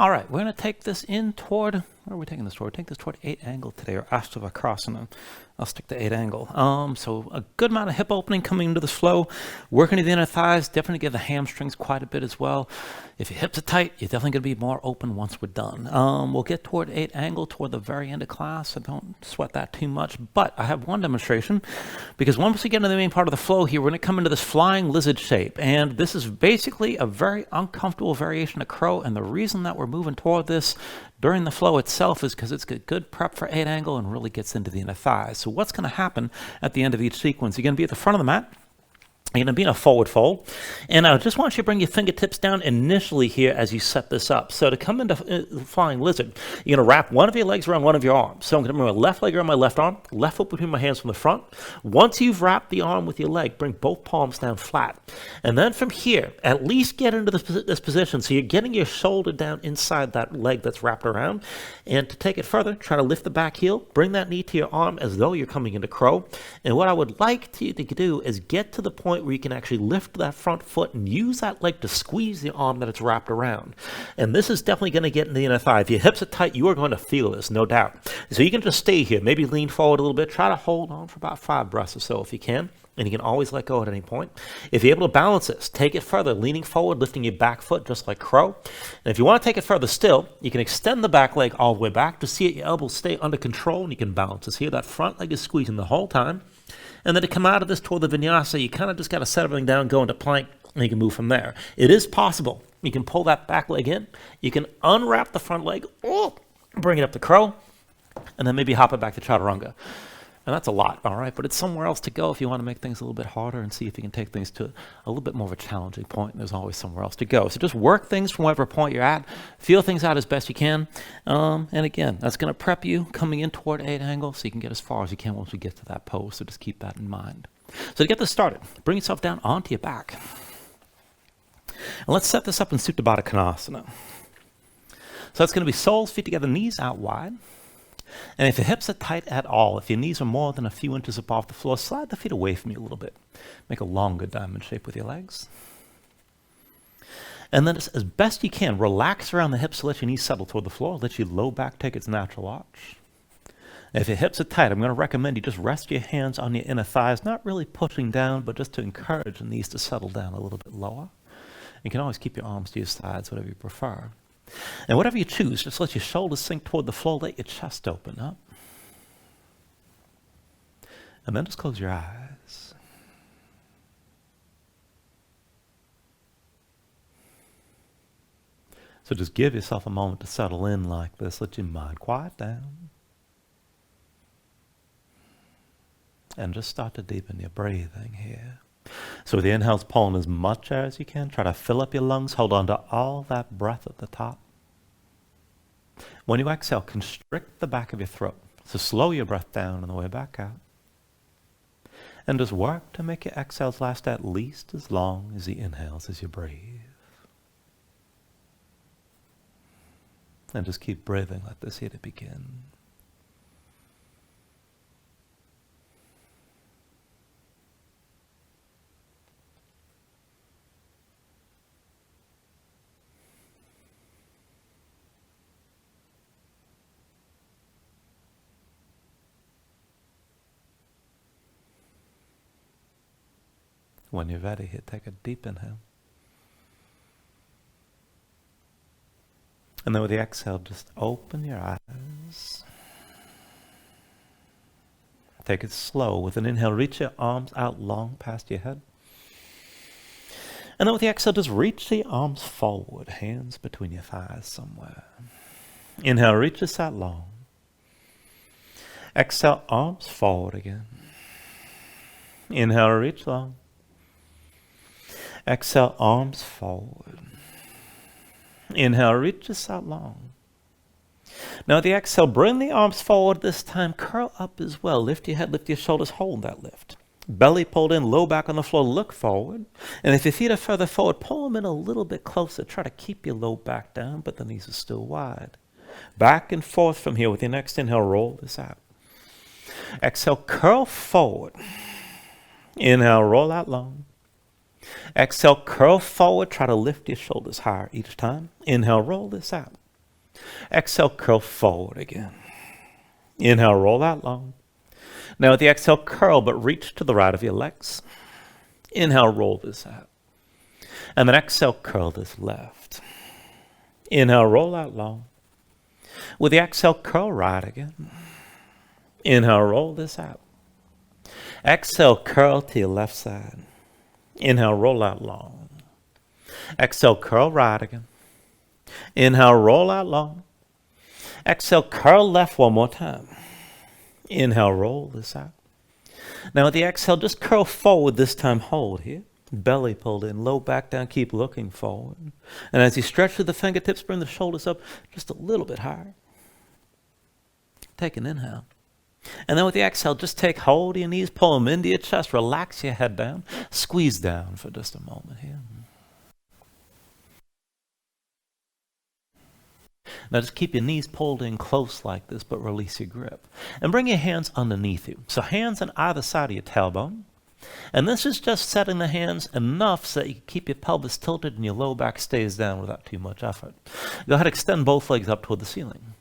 All right, we're going to take this in toward, where are we taking this toward? Take this toward 8 angle today, or Astavakrasana. I'll stick to 8 angle. So a good amount of hip opening coming into this flow. Working to the inner thighs, definitely give the hamstrings quite a bit as well. If your hips are tight, you're definitely going to be more open once we're done. We'll get toward 8 angle toward the very end of class, so don't sweat that too much. But I have one demonstration, because once we get into the main part of the flow here, we're going to come into this flying lizard shape. And this is basically a very uncomfortable variation of crow. And the reason that we're moving toward this during the flow itself is because it's a good prep for 8 angle and really gets into the inner thighs. So what's going to happen at the end of each sequence? You're going to be at the front of the mat. You're going to be in a forward fold. And I just want you to bring your fingertips down initially here as you set this up. So to come into flying lizard, you're going to wrap one of your legs around one of your arms. So I'm going to bring my left leg around my left arm, left foot between my hands from the front. Once you've wrapped the arm with your leg, bring both palms down flat. And then from here, at least get into this position. So you're getting your shoulder down inside that leg that's wrapped around. And to take it further, try to lift the back heel, bring that knee to your arm as though you're coming into crow. And what I would like you to do is get to the point where you can actually lift that front foot and use that leg to squeeze the arm that it's wrapped around. And this is definitely going to get in the inner thigh. If your hips are tight, you are going to feel this, no doubt. So you can just stay here, maybe lean forward a little bit, try to hold on for about 5 breaths or so if you can, and you can always let go at any point. If you're able to balance this, take it further, leaning forward, lifting your back foot just like crow. And if you want to take it further still, you can extend the back leg all the way back to see that your elbows stay under control, and you can balance this here. That front leg is squeezing the whole time. And then to come out of this toward the Vinyasa, you kind of just got to set everything down, go into plank, and you can move from there. It is possible. You can pull that back leg in. You can unwrap the front leg, bring it up to crow, and then maybe hop it back to chaturanga. And that's a lot, all right? But it's somewhere else to go if you want to make things a little bit harder and see if you can take things to a little bit more of a challenging point. There's always somewhere else to go. So just work things from whatever point you're at. Feel things out as best you can. And again, that's going to prep you coming in toward 8 angle so you can get as far as you can once we get to that pose. So just keep that in mind. So to get this started, bring yourself down onto your back. And let's set this up in Supta Baddha Konasana. So that's going to be soles, feet together, knees out wide. And if your hips are tight at all, if your knees are more than a few inches above the floor, slide the feet away from you a little bit. Make a longer diamond shape with your legs. And then as best you can, relax around the hips to let your knees settle toward the floor. Let your low back take its natural arch. And if your hips are tight, I'm going to recommend you just rest your hands on your inner thighs, not really pushing down, but just to encourage the knees to settle down a little bit lower. You can always keep your arms to your sides, whatever you prefer. And whatever you choose, just let your shoulders sink toward the floor, let your chest open up. And then just close your eyes. So just give yourself a moment to settle in like this. Let your mind quiet down. And just start to deepen your breathing here. So with the inhales, pull in as much air as you can. Try to fill up your lungs. Hold on to all that breath at the top. When you exhale, constrict the back of your throat. So slow your breath down on the way back out. And just work to make your exhales last at least as long as the inhales as you breathe. And just keep breathing like this here to begin. When you're ready, here, take a deep inhale. And then with the exhale, just open your eyes. Take it slow. With an inhale, reach your arms out long past your head. And then with the exhale, just reach the arms forward, hands between your thighs somewhere. Inhale, reach this out long. Exhale, arms forward again. Inhale, reach long. Exhale, arms forward. Inhale, reach this out long. Now with the exhale, bring the arms forward this time. Curl up as well. Lift your head, lift your shoulders, hold that lift. Belly pulled in, low back on the floor, look forward. And if your feet are further forward, pull them in a little bit closer. Try to keep your low back down, but the knees are still wide. Back and forth from here. With your next inhale, roll this out. Exhale, curl forward. Inhale, roll out long. Exhale, curl forward. Try to lift your shoulders higher each time. Inhale, roll this out. Exhale, curl forward again. Inhale, roll out long. Now with the exhale, curl, but reach to the right of your legs. Inhale, roll this out. And then exhale, curl this left. Inhale, roll out long. With the exhale, curl right again. Inhale, roll this out. Exhale, curl to your left side. Inhale, roll out long. Exhale, curl right again. Inhale, roll out long. Exhale, curl left one more time. Inhale, roll this out. Now with the exhale, just curl forward, this time hold here. Belly pulled in, low back down, keep looking forward. And as you stretch through the fingertips, bring the shoulders up just a little bit higher. Take an inhale. And then with the exhale, just take hold of your knees, pull them into your chest, relax your head down, squeeze down for just a moment here. Now just keep your knees pulled in close like this, but release your grip. And bring your hands underneath you. So hands on either side of your tailbone. And this is just setting the hands enough so that you can keep your pelvis tilted and your low back stays down without too much effort. Go ahead, extend both legs up toward the ceiling.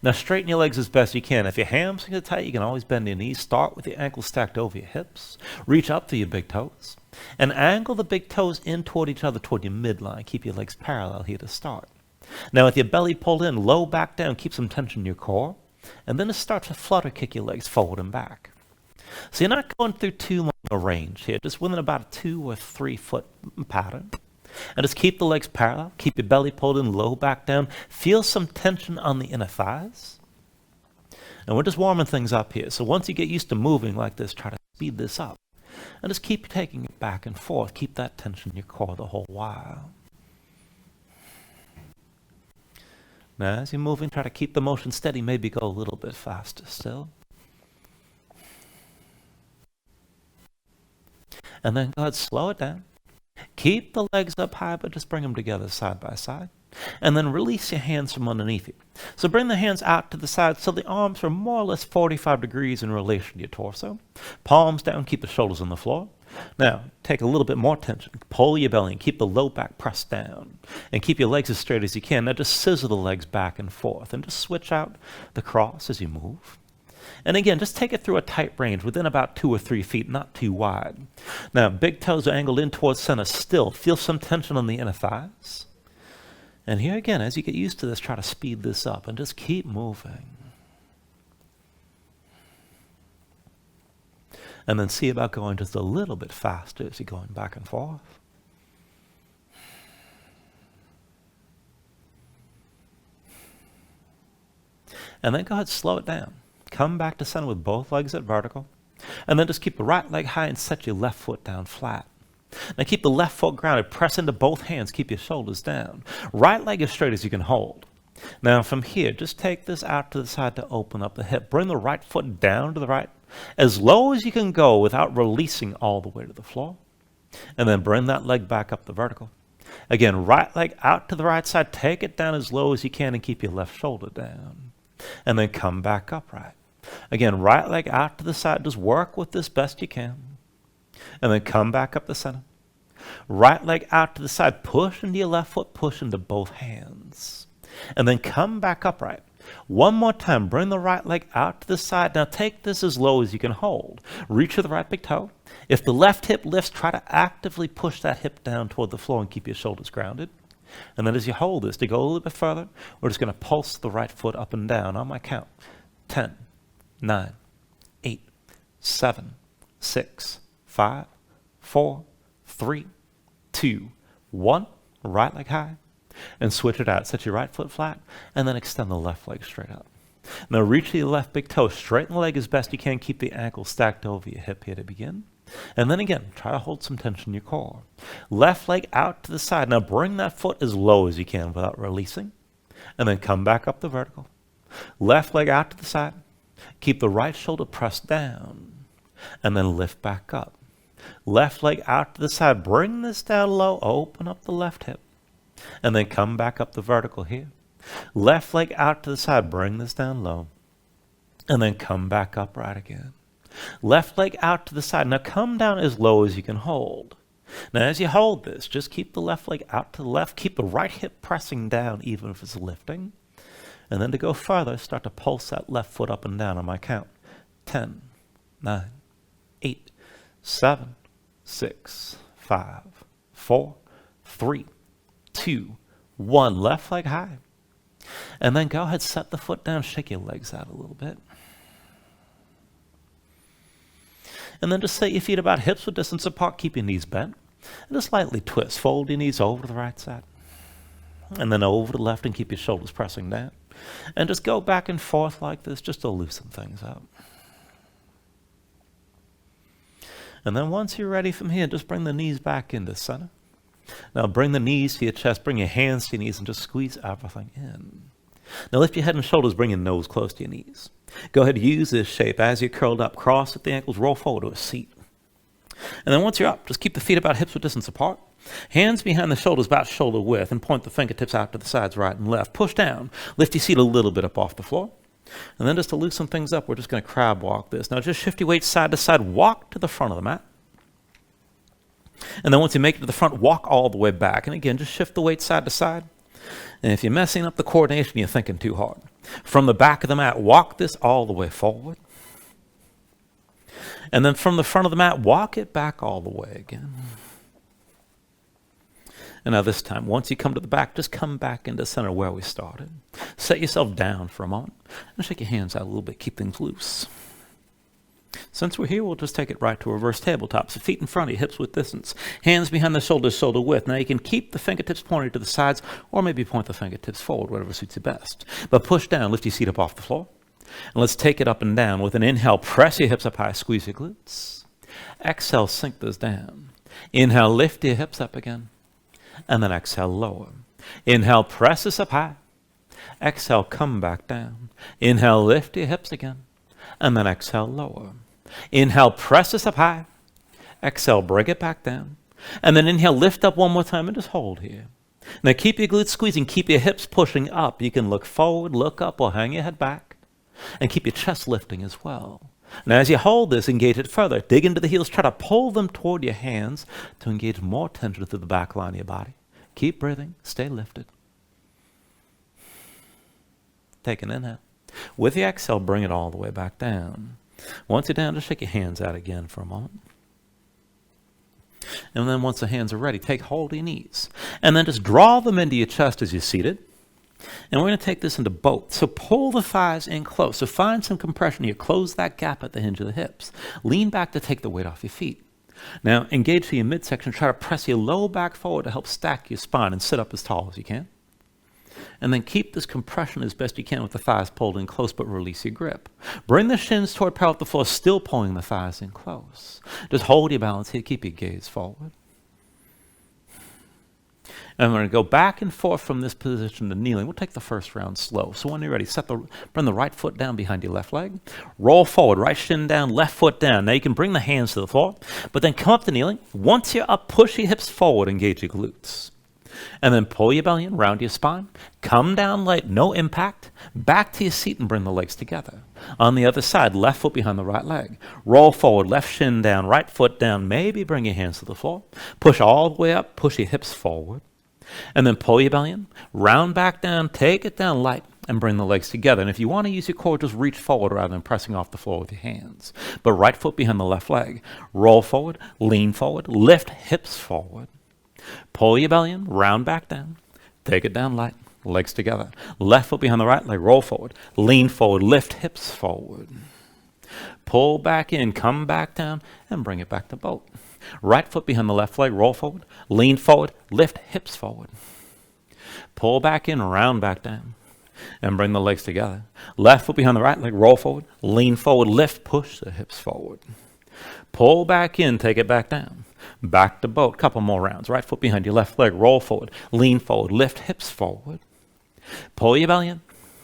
Now straighten your legs as best you can. If your hamstrings are tight, you can always bend your knees. Start with your ankles stacked over your hips. Reach up to your big toes. And angle the big toes in toward each other, toward your midline. Keep your legs parallel here to start. Now with your belly pulled in, low back down, keep some tension in your core. And then just start to flutter kick your legs forward and back. So you're not going through too long a range here, just within about a 2 or 3 foot pattern. And just keep the legs parallel, keep your belly pulled in, low back down. Feel some tension on the inner thighs. And we're just warming things up here. So once you get used to moving like this, try to speed this up. And just keep taking it back and forth. Keep that tension in your core the whole while. Now as you're moving, try to keep the motion steady, maybe go a little bit faster still. And then go ahead, slow it down. Keep the legs up high, but just bring them together side by side. And then release your hands from underneath you. So bring the hands out to the side so the arms are more or less 45 degrees in relation to your torso. Palms down, keep the shoulders on the floor. Now, take a little bit more tension. Pull your belly and keep the low back pressed down. And keep your legs as straight as you can. Now just scissor the legs back and forth. And just switch out the cross as you move. And again, just take it through a tight range, within about 2 or 3 feet, not too wide. Now, big toes are angled in towards center still. Feel some tension on the inner thighs. And here again, as you get used to this, try to speed this up and just keep moving. And then see about going just a little bit faster as you're going back and forth. And then go ahead, slow it down. Come back to center with both legs at vertical. And then just keep the right leg high and set your left foot down flat. Now keep the left foot grounded. Press into both hands. Keep your shoulders down. Right leg as straight as you can hold. Now from here, just take this out to the side to open up the hip. Bring the right foot down to the right, as low as you can go without releasing all the way to the floor. And then bring that leg back up the vertical. Again, right leg out to the right side. Take it down as low as you can and keep your left shoulder down. And then come back upright. Again, right leg out to the side. Just work with this best you can. And then come back up the center. Right leg out to the side. Push into your left foot. Push into both hands. And then come back upright. One more time. Bring the right leg out to the side. Now take this as low as you can hold. Reach for the right big toe. If the left hip lifts, try to actively push that hip down toward the floor and keep your shoulders grounded. And then as you hold this, to go a little bit further, we're just going to pulse the right foot up and down on my count. 10, 9, 8, 7, 6, 5, 4, 3, 2, 1. Right leg high. And switch it out. Set your right foot flat and then extend the left leg straight up. Now reach to your left big toe. Straighten the leg as best you can. Keep the ankle stacked over your hip here to begin. And then again, try to hold some tension in your core. Left leg out to the side. Now bring that foot as low as you can without releasing. And then come back up the vertical. Left leg out to the side. Keep the right shoulder pressed down. And then lift back up. Left leg out to the side. Bring this down low. Open up the left hip. And then come back up the vertical here. Left leg out to the side. Bring this down low. And then come back upright again. Left leg out to the side. Now come down as low as you can hold. Now as you hold this, just keep the left leg out to the left. Keep the right hip pressing down even if it's lifting. And then to go further, start to pulse that left foot up and down on my count. 10, 9, 8, 7, 6, 5, 4, 3, 2, 1. Left leg high. And then go ahead, set the foot down, shake your legs out a little bit. And then just set your feet about hips width distance apart, keep your knees bent. And just lightly twist. Fold your knees over to the right side. And then over to the left and keep your shoulders pressing down. And just go back and forth like this just to loosen things up. And then once you're ready from here, just bring the knees back into center. Now bring the knees to your chest, bring your hands to your knees, and just squeeze everything in. Now lift your head and shoulders, bring your nose close to your knees. Go ahead, use this shape as you're curled up. Cross at the ankles, roll forward to a seat. And then once you're up, just keep the feet about hips width distance apart. Hands behind the shoulders, about shoulder width, and point the fingertips out to the sides, right and left. Push down. Lift your seat a little bit up off the floor. And then just to loosen things up, we're just going to crab walk this. Now just shift your weight side to side. Walk to the front of the mat. And then once you make it to the front, walk all the way back. And again, just shift the weight side to side. And if you're messing up the coordination, you're thinking too hard. From the back of the mat, walk this all the way forward. And then from the front of the mat, walk it back all the way again. And now this time, once you come to the back, just come back into center where we started. Set yourself down for a moment and shake your hands out a little bit. Keep things loose. Since we're here, we'll just take it right to reverse tabletop. So feet in front of you, hips width distance. Hands behind the shoulders, shoulder width. Now you can keep the fingertips pointed to the sides or maybe point the fingertips forward, whatever suits you best. But push down, lift your seat up off the floor. And let's take it up and down. With an inhale, press your hips up high, squeeze your glutes. Exhale, sink those down. Inhale, lift your hips up again. And then exhale, lower. Inhale, press this up high. Exhale, come back down. Inhale, lift your hips again. And then exhale, lower. Inhale, press this up high. Exhale, bring it back down. And then inhale, lift up one more time and just hold here. Now keep your glutes squeezing, keep your hips pushing up. You can look forward, look up, or hang your head back. And keep your chest lifting as well. Now as you hold this, engage it further. Dig into the heels, try to pull them toward your hands to engage more tension through the back line of your body. Keep breathing, stay lifted. Take an inhale. With the exhale, bring it all the way back down. Once you're down, just shake your hands out again for a moment. And then once the hands are ready, take hold of your knees. And then just draw them into your chest as you're seated. And we're going to take this into both. So pull the thighs in close. So find some compression here. Close that gap at the hinge of the hips. Lean back to take the weight off your feet. Now engage to your midsection. Try to press your low back forward to help stack your spine and sit up as tall as you can. And then keep this compression as best you can with the thighs pulled in close, but release your grip. Bring the shins toward parallel with the floor, still pulling the thighs in close. Just hold your balance here. Keep your gaze forward. And we're going to go back and forth from this position to kneeling. We'll take the first round slow. So when you're ready, bring the right foot down behind your left leg. Roll forward, right shin down, left foot down. Now you can bring the hands to the floor, but then come up to kneeling. Once you're up, push your hips forward, engage your glutes. And then pull your belly in, round your spine. Come down light, no impact. Back to your seat and bring the legs together. On the other side, left foot behind the right leg. Roll forward, left shin down, right foot down. Maybe bring your hands to the floor. Push all the way up, push your hips forward. And then pull your belly in, round back down, take it down light, and bring the legs together. And if you want to use your core, just reach forward rather than pressing off the floor with your hands. But right foot behind the left leg. Roll forward, lean forward, lift hips forward. Pull your belly in, round back down, take it down light, legs together. Left foot behind the right leg, roll forward, lean forward, lift hips forward. Pull back in, come back down, and bring it back to boat. Right foot behind the left leg, roll forward, lean forward, lift hips forward. Pull back in, round back down, and bring the legs together. Left foot behind the right leg, roll forward, lean forward, lift, push the hips forward. Pull back in, take it back down. Back to boat, couple more rounds. Right foot behind your left leg, roll forward, lean forward, lift hips forward. Pull your belly in,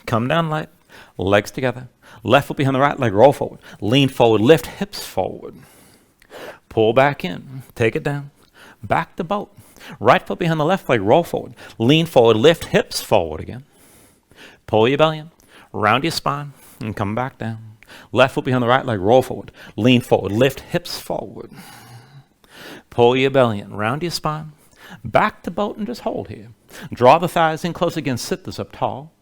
come down light, legs together. Left foot behind the right leg, roll forward, lean forward, lift hips forward. Pull back in, take it down, back to boat. Right foot behind the left leg, roll forward, lean forward, lift hips forward again. Pull your belly in, round your spine, and come back down. Left foot behind the right leg, roll forward, lean forward, lift hips forward. Pull your belly in, round your spine, back to boat, and just hold here. Draw the thighs in close again, sit this up tall.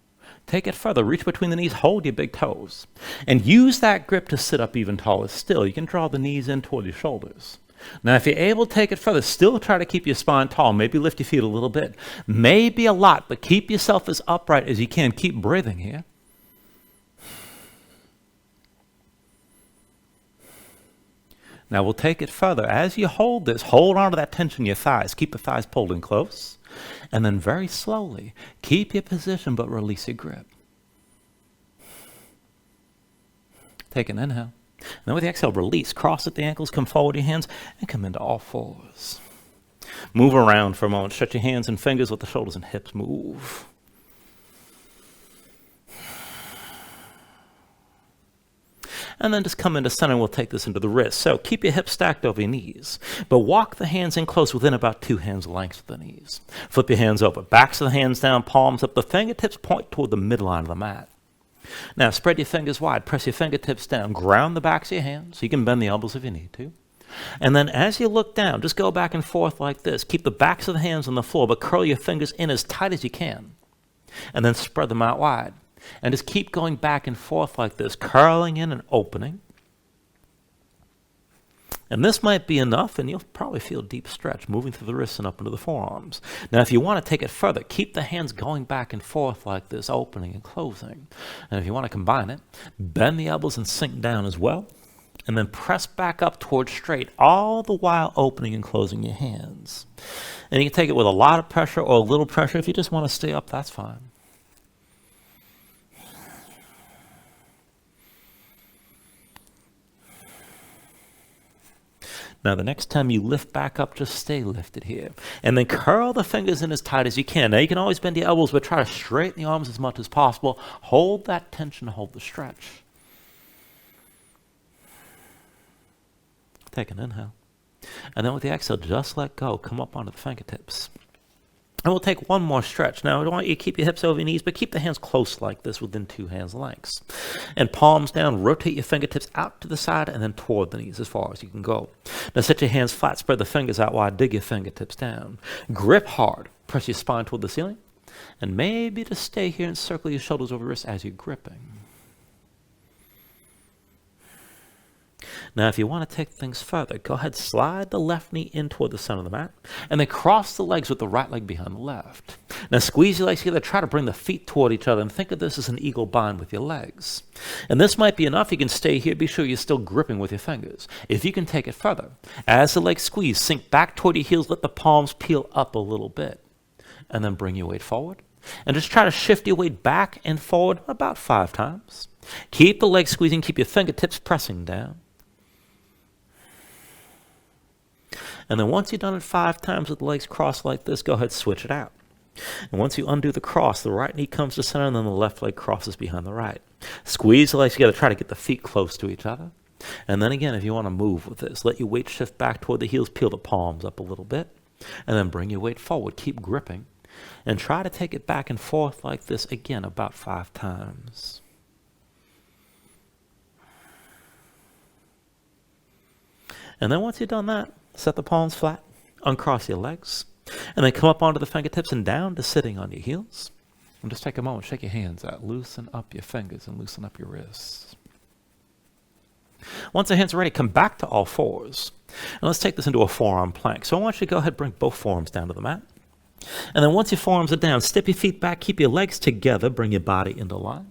Take it further. Reach between the knees. Hold your big toes. And use that grip to sit up even taller still. You can draw the knees in toward your shoulders. Now, if you're able to take it further, still try to keep your spine tall. Maybe lift your feet a little bit. Maybe a lot, but keep yourself as upright as you can. Keep breathing here. Now, we'll take it further. As you hold this, hold on to that tension in your thighs. Keep the thighs pulled in close. And then very slowly, keep your position, but release your grip. Take an inhale. And then with the exhale, release. Cross at the ankles, come forward your hands, and come into all fours. Move around for a moment. Stretch your hands and fingers, let the shoulders and hips move. And then just come into center, and we'll take this into the wrist. So keep your hips stacked over your knees, but walk the hands in close within about 2 hands length of the knees. Flip your hands over. Backs of the hands down, palms up. The fingertips point toward the midline of the mat. Now spread your fingers wide. Press your fingertips down. Ground the backs of your hands. You can bend the elbows if you need to. And then as you look down, just go back and forth like this. Keep the backs of the hands on the floor, but curl your fingers in as tight as you can. And then spread them out wide. And just keep going back and forth like this, curling in and opening. And this might be enough, and you'll probably feel a deep stretch moving through the wrists and up into the forearms. Now, if you want to take it further, keep the hands going back and forth like this, opening and closing. And if you want to combine it, bend the elbows and sink down as well. And then press back up towards straight, all the while opening and closing your hands. And you can take it with a lot of pressure or a little pressure. If you just want to stay up, that's fine. Now, the next time you lift back up, just stay lifted here. And then curl the fingers in as tight as you can. Now, you can always bend your elbows, but try to straighten the arms as much as possible. Hold that tension, hold the stretch. Take an inhale. And then with the exhale, just let go. Come up onto the fingertips. And we'll take one more stretch. Now, I don't want you to keep your hips over your knees, but keep the hands close like this within 2 hands lengths. And palms down, rotate your fingertips out to the side and then toward the knees as far as you can go. Now, set your hands flat, spread the fingers out wide, dig your fingertips down. Grip hard, press your spine toward the ceiling. And maybe just stay here and circle your shoulders over your wrists as you're gripping. Now, if you want to take things further, go ahead, slide the left knee in toward the center of the mat, and then cross the legs with the right leg behind the left. Now, squeeze your legs together, try to bring the feet toward each other, and think of this as an eagle bind with your legs. And this might be enough. You can stay here. Be sure you're still gripping with your fingers. If you can take it further, as the legs squeeze, sink back toward your heels, let the palms peel up a little bit, and then bring your weight forward. And just try to shift your weight back and forward about 5 times. Keep the legs squeezing, keep your fingertips pressing down. And then once you've done it 5 times with the legs crossed like this, go ahead, switch it out. And once you undo the cross, the right knee comes to center, and then the left leg crosses behind the right. Squeeze the legs together, try to get the feet close to each other. And then again, if you want to move with this, let your weight shift back toward the heels, peel the palms up a little bit, and then bring your weight forward. Keep gripping, and try to take it back and forth like this again about 5 times. And then once you've done that, set the palms flat, uncross your legs, and then come up onto the fingertips and down to sitting on your heels. And just take a moment, shake your hands out, loosen up your fingers and loosen up your wrists. Once the hands are ready, come back to all fours. And let's take this into a forearm plank. So I want you to go ahead and bring both forearms down to the mat. And then once your forearms are down, step your feet back, keep your legs together, bring your body into line.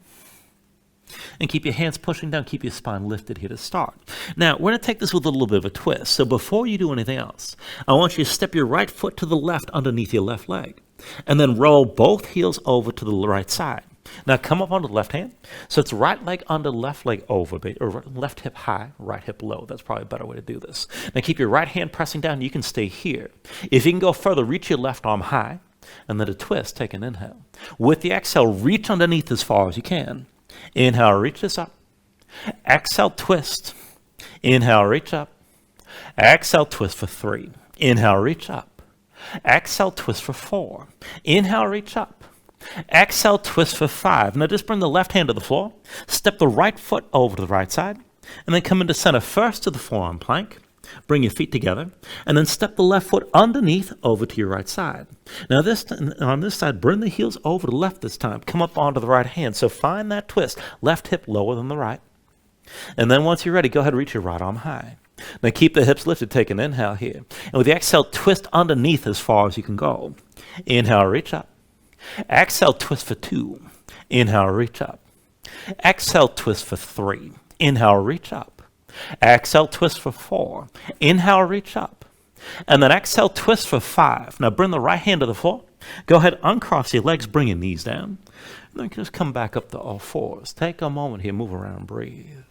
And keep your hands pushing down, keep your spine lifted here to start. Now, we're going to take this with a little bit of a twist. So before you do anything else, I want you to step your right foot to the left underneath your left leg. And then roll both heels over to the right side. Now come up onto the left hand. So it's right leg under, left leg over, or left hip high, right hip low. That's probably a better way to do this. Now keep your right hand pressing down. You can stay here. If you can go further, reach your left arm high. And then a twist, take an inhale. With the exhale, reach underneath as far as you can. Inhale, reach this up. Exhale, twist. Inhale, reach up. Exhale, twist for 3. Inhale, reach up. Exhale, twist for 4. Inhale, reach up. Exhale, twist for 5. Now just bring the left hand to the floor. Step the right foot over to the right side. And then come into center first to the forearm plank. Bring your feet together, and then step the left foot underneath over to your right side. Now on this side, bring the heels over to the left this time. Come up onto the right hand. So find that twist. Left hip lower than the right. And then once you're ready, go ahead and reach your right arm high. Now keep the hips lifted. Take an inhale here. And with the exhale, twist underneath as far as you can go. Inhale, reach up. Exhale, twist for 2. Inhale, reach up. Exhale, twist for 3. Inhale, reach up. Exhale, twist for 4. Inhale, reach up. And then exhale, twist for 5. Now bring the right hand to the floor. Go ahead, uncross your legs, bring your knees down. And then just come back up to all fours. Take a moment here, move around, breathe.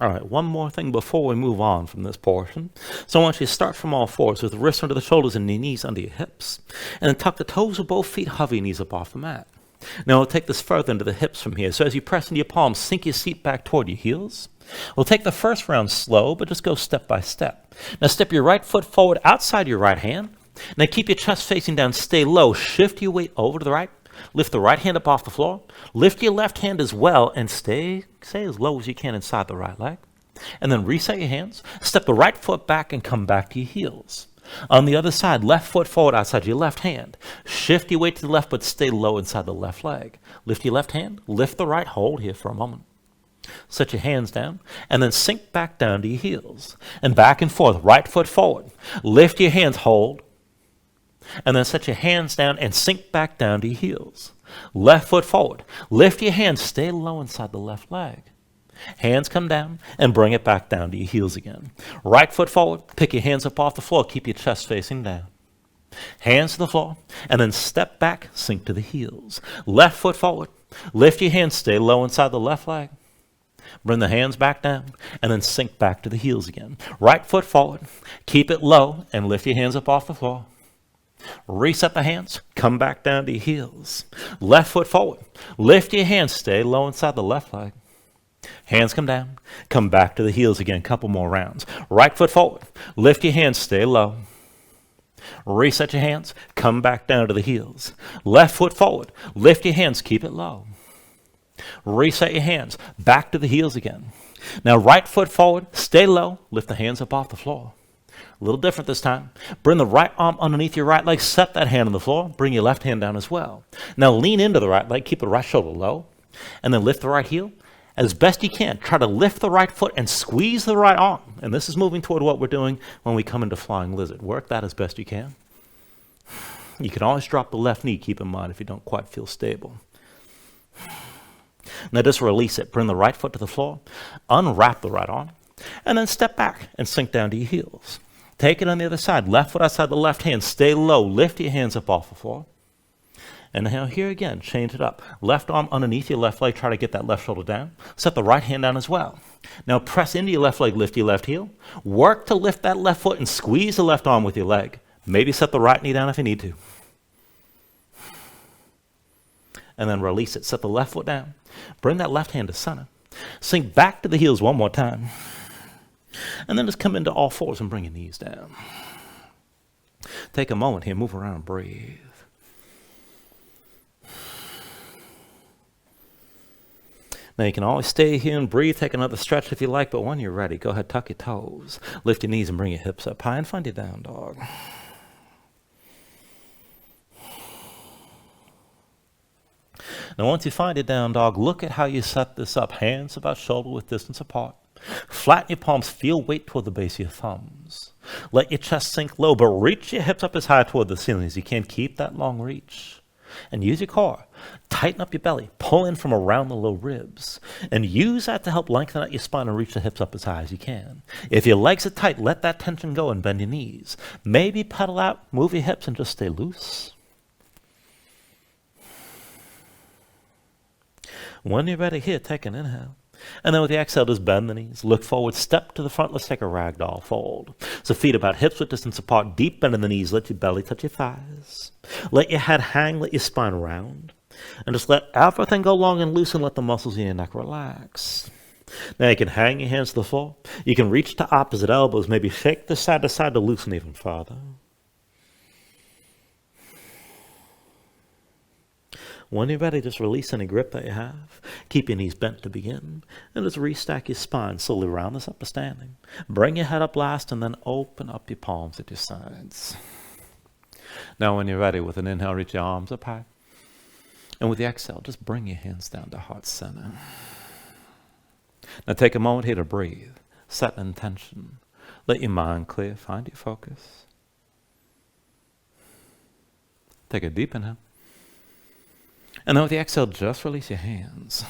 All right, one more thing before we move on from this portion. So I want you to start from all fours with the wrists under the shoulders and the knees under your hips. And then tuck the toes of both feet, hover your knees up off the mat. Now we'll take this further into the hips from here. So as you press into your palms, sink your seat back toward your heels. We'll take the first round slow, but just go step by step. Now step your right foot forward outside your right hand. Now keep your chest facing down, stay low. Shift your weight over to the right. Lift the right hand up off the floor. Lift your left hand as well and stay as low as you can inside the right leg. And then reset your hands. Step the right foot back and come back to your heels. On the other side, left foot forward outside your left hand. Shift your weight to the left, but stay low inside the left leg. Lift your left hand. Lift the right. Hold here for a moment. Set your hands down and then sink back down to your heels. And back and forth, right foot forward. Lift your hands, hold. And then set your hands down and sink back down to your heels. Left foot forward. Lift your hands, stay low inside the left leg. Hands come down and bring it back down to your heels again. Right foot forward, pick your hands up off the floor, keep your chest facing down. Hands to the floor, and then step back, sink to the heels. Left foot forward, lift your hands, stay low inside the left leg. Bring the hands back down, and then sink back to the heels again. Right foot forward, keep it low, and lift your hands up off the floor. Reset the hands, come back down to your heels. Left foot forward, lift your hands, stay low inside the left leg. Hands come down, come back to the heels again, couple more rounds. Right foot forward, lift your hands, stay low. Reset your hands, come back down to the heels. Left foot forward, lift your hands, keep it low. Reset your hands, back to the heels again. Now right foot forward, stay low, lift the hands up off the floor. A little different this time. Bring the right arm underneath your right leg, set that hand on the floor, bring your left hand down as well. Now lean into the right leg, keep the right shoulder low, and then lift the right heel. As best you can, try to lift the right foot and squeeze the right arm. And this is moving toward what we're doing when we come into flying lizard. Work that as best you can. You can always drop the left knee, keep in mind, if you don't quite feel stable. Now just release it. Bring the right foot to the floor, unwrap the right arm, and then step back and sink down to your heels. Take it on the other side. Left foot outside the left hand. Stay low. Lift your hands up off the floor. And now here again, change it up. Left arm underneath your left leg. Try to get that left shoulder down. Set the right hand down as well. Now press into your left leg. Lift your left heel. Work to lift that left foot and squeeze the left arm with your leg. Maybe set the right knee down if you need to. And then release it. Set the left foot down. Bring that left hand to center. Sink back to the heels one more time. And then just come into all fours and bring your knees down. Take a moment here, move around, breathe. Now you can always stay here and breathe, take another stretch if you like, but when you're ready, go ahead, tuck your toes, lift your knees and bring your hips up high and find your down dog. Now once you find your down dog, look at how you set this up. Hands about shoulder width distance apart. Flatten your palms, feel weight toward the base of your thumbs. Let your chest sink low, but reach your hips up as high toward the ceiling as you can. Keep that long reach. And use your core. Tighten up your belly. Pull in from around the low ribs. And use that to help lengthen out your spine and reach the hips up as high as you can. If your legs are tight, let that tension go and bend your knees. Maybe pedal out, move your hips, and just stay loose. When you're ready here, take an inhale. And then with the exhale, just bend the knees. Look forward, step to the front. Let's take a ragdoll fold. So feet about hips width distance apart, deep bend in the knees. Let your belly touch your thighs. Let your head hang, let your spine round. And just let everything go long and loose and let the muscles in your neck relax. Now you can hang your hands to the floor. You can reach to opposite elbows. Maybe shake this side to side to loosen even farther. When you're ready, just release any grip that you have. Keep your knees bent to begin. And just restack your spine. Slowly round this up to standing. Bring your head up last and then open up your palms at your sides. Now when you're ready, with an inhale, reach your arms up high. And with the exhale, just bring your hands down to heart center. Now take a moment here to breathe. Set an intention. Let your mind clear. Find your focus. Take a deep inhale. And then with the exhale, just release your hands.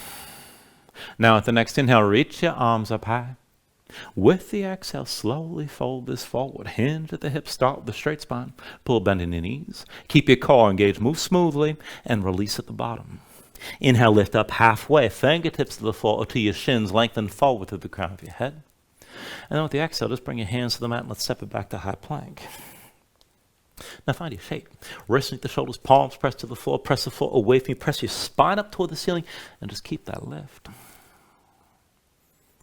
Now at the next inhale, reach your arms up high. With the exhale, slowly fold this forward. Hinge at the hips, start with the straight spine. Pull bend in your knees. Keep your core engaged, move smoothly, and release at the bottom. Inhale, lift up halfway, fingertips to the floor or to your shins, lengthen forward to the crown of your head. And then with the exhale, just bring your hands to the mat and let's step it back to high plank. Now find your shape. Wrists underneath the shoulders, palms press to the floor, press the floor away from you, press your spine up toward the ceiling, and just keep that lift.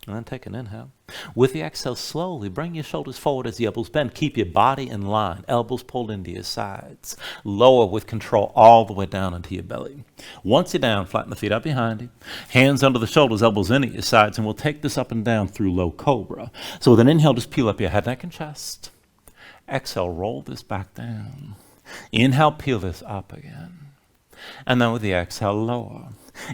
And then take an inhale. With the exhale, slowly bring your shoulders forward as the elbows bend. Keep your body in line, elbows pulled into your sides. Lower with control all the way down into your belly. Once you're down, flatten the feet out behind you. Hands under the shoulders, elbows into your sides, and we'll take this up and down through low cobra. So with an inhale, just peel up your head, neck, and chest. Exhale, roll this back down. Inhale, peel this up again. And then with the exhale, lower.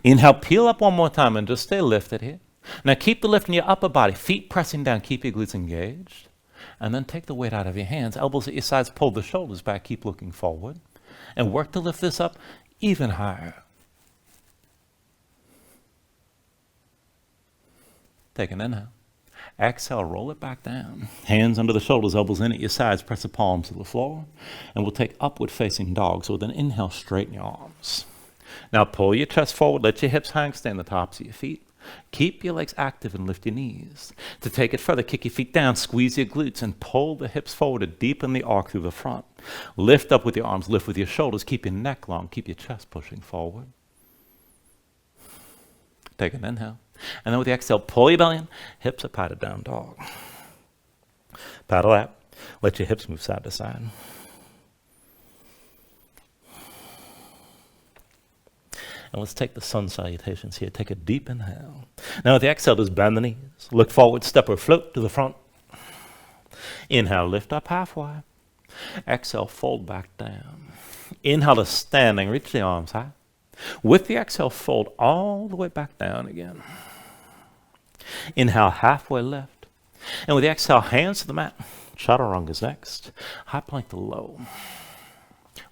Inhale, peel up one more time and just stay lifted here. Now keep the lift in your upper body, feet pressing down, keep your glutes engaged. And then take the weight out of your hands, elbows at your sides, pull the shoulders back, keep looking forward. And work to lift this up even higher. Take an inhale. Exhale, roll it back down. Hands under the shoulders, elbows in at your sides, press the palms to the floor. And we'll take upward facing dog. So with an inhale, straighten your arms. Now pull your chest forward, let your hips hang, stay on the tops of your feet. Keep your legs active and lift your knees. To take it further, kick your feet down, squeeze your glutes, and pull the hips forward to deepen the arc through the front. Lift up with your arms, lift with your shoulders, keep your neck long, keep your chest pushing forward. Take an inhale. And then with the exhale, pull your belly in, hips up high to down dog. Paddle out. Let your hips move side to side. And let's take the sun salutations here. Take a deep inhale. Now with the exhale, just bend the knees. Look forward, step or float to the front. Inhale, lift up halfway. Exhale, fold back down. Inhale to standing, reach the arms high. With the exhale, fold all the way back down again. Inhale, halfway lift. And with the exhale, hands to the mat. Chaturanga's next. High plank to low.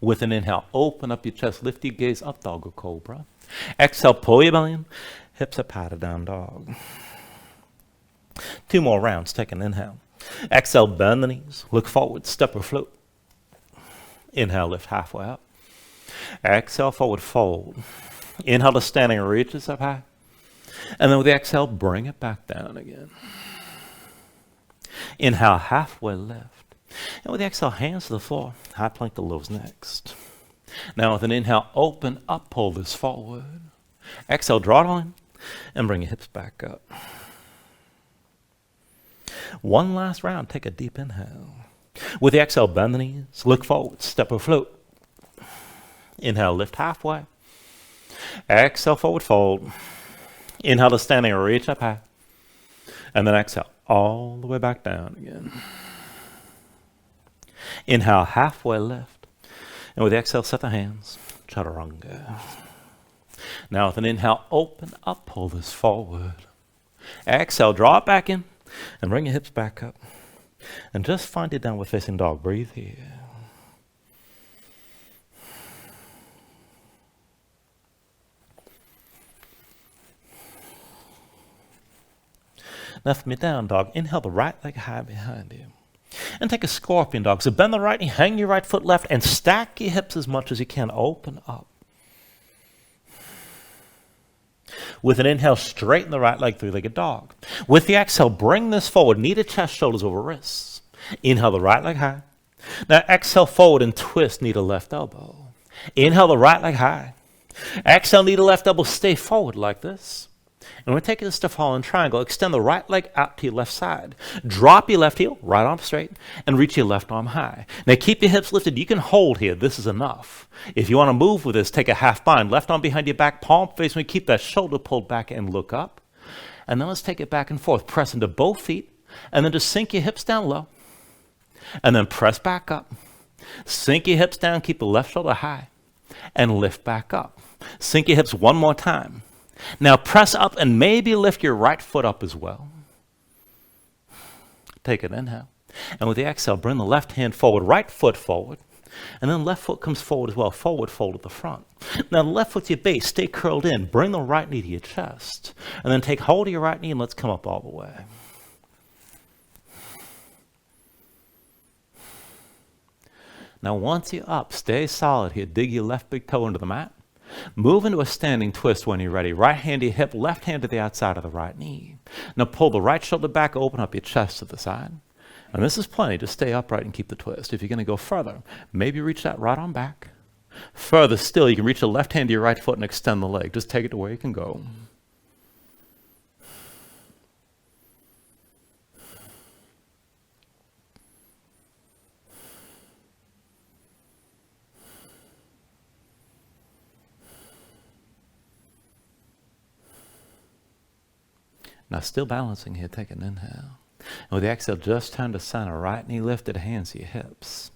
With an inhale, open up your chest, lift your gaze up, dog or cobra. Exhale, pull your belly in, hips up high to down dog. 2 more rounds, take an inhale. Exhale, bend the knees, look forward, step or float. Inhale, lift halfway up. Exhale, forward fold. Inhale to standing, reaches up high. And then with the exhale, bring it back down again. Inhale, halfway lift. And with the exhale, hands to the floor. High plank to low's next. Now with an inhale, open up, pull this forward. Exhale, draw it on, and bring your hips back up. One last round, take a deep inhale. With the exhale, bend the knees, look forward, step or float. Inhale, lift halfway. Exhale, forward fold. Inhale to standing, reach up high. And then exhale, all the way back down again. Inhale, halfway lift. And with the exhale, set the hands. Chaturanga. Now with an inhale, open up, pull this forward. Exhale, draw it back in. And bring your hips back up. And just find your downward facing dog. Breathe here. Now from your down dog, inhale the right leg high behind you. And take a scorpion dog. So bend the right knee, hang your right foot left, and stack your hips as much as you can. Open up. With an inhale, straighten the right leg, three-legged dog. With the exhale, bring this forward. Knee to chest, shoulders over wrists. Inhale the right leg high. Now exhale forward and twist knee to left elbow. Inhale the right leg high. Exhale, knee to left elbow. Stay forward like this. And we're taking this to fallen triangle. Extend the right leg out to your left side. Drop your left heel, right arm straight, and reach your left arm high. Now keep your hips lifted. You can hold here. This is enough. If you want to move with this, take a half bind. Left arm behind your back, palm facing. Keep that shoulder pulled back and look up. And then let's take it back and forth. Press into both feet, and then just sink your hips down low. And then press back up. Sink your hips down, keep the left shoulder high, and lift back up. Sink your hips one more time. Now press up and maybe lift your right foot up as well. Take an inhale. And with the exhale, bring the left hand forward, right foot forward. And then left foot comes forward as well, forward fold at the front. Now the left foot's your base, stay curled in. Bring the right knee to your chest. And then take hold of your right knee and let's come up all the way. Now once you're up, stay solid here. Dig your left big toe into the mat. Move into a standing twist when you're ready. Right hand to your hip, left hand to the outside of the right knee. Now pull the right shoulder back, open up your chest to the side. And this is plenty. Just stay upright and keep the twist. If you're going to go further, maybe reach that right arm back. Further still, you can reach the left hand to your right foot and extend the leg. Just take it to where you can go. Now still balancing here, take an inhale. And with the exhale, just turn to center. Right knee lifted, hands to your hips.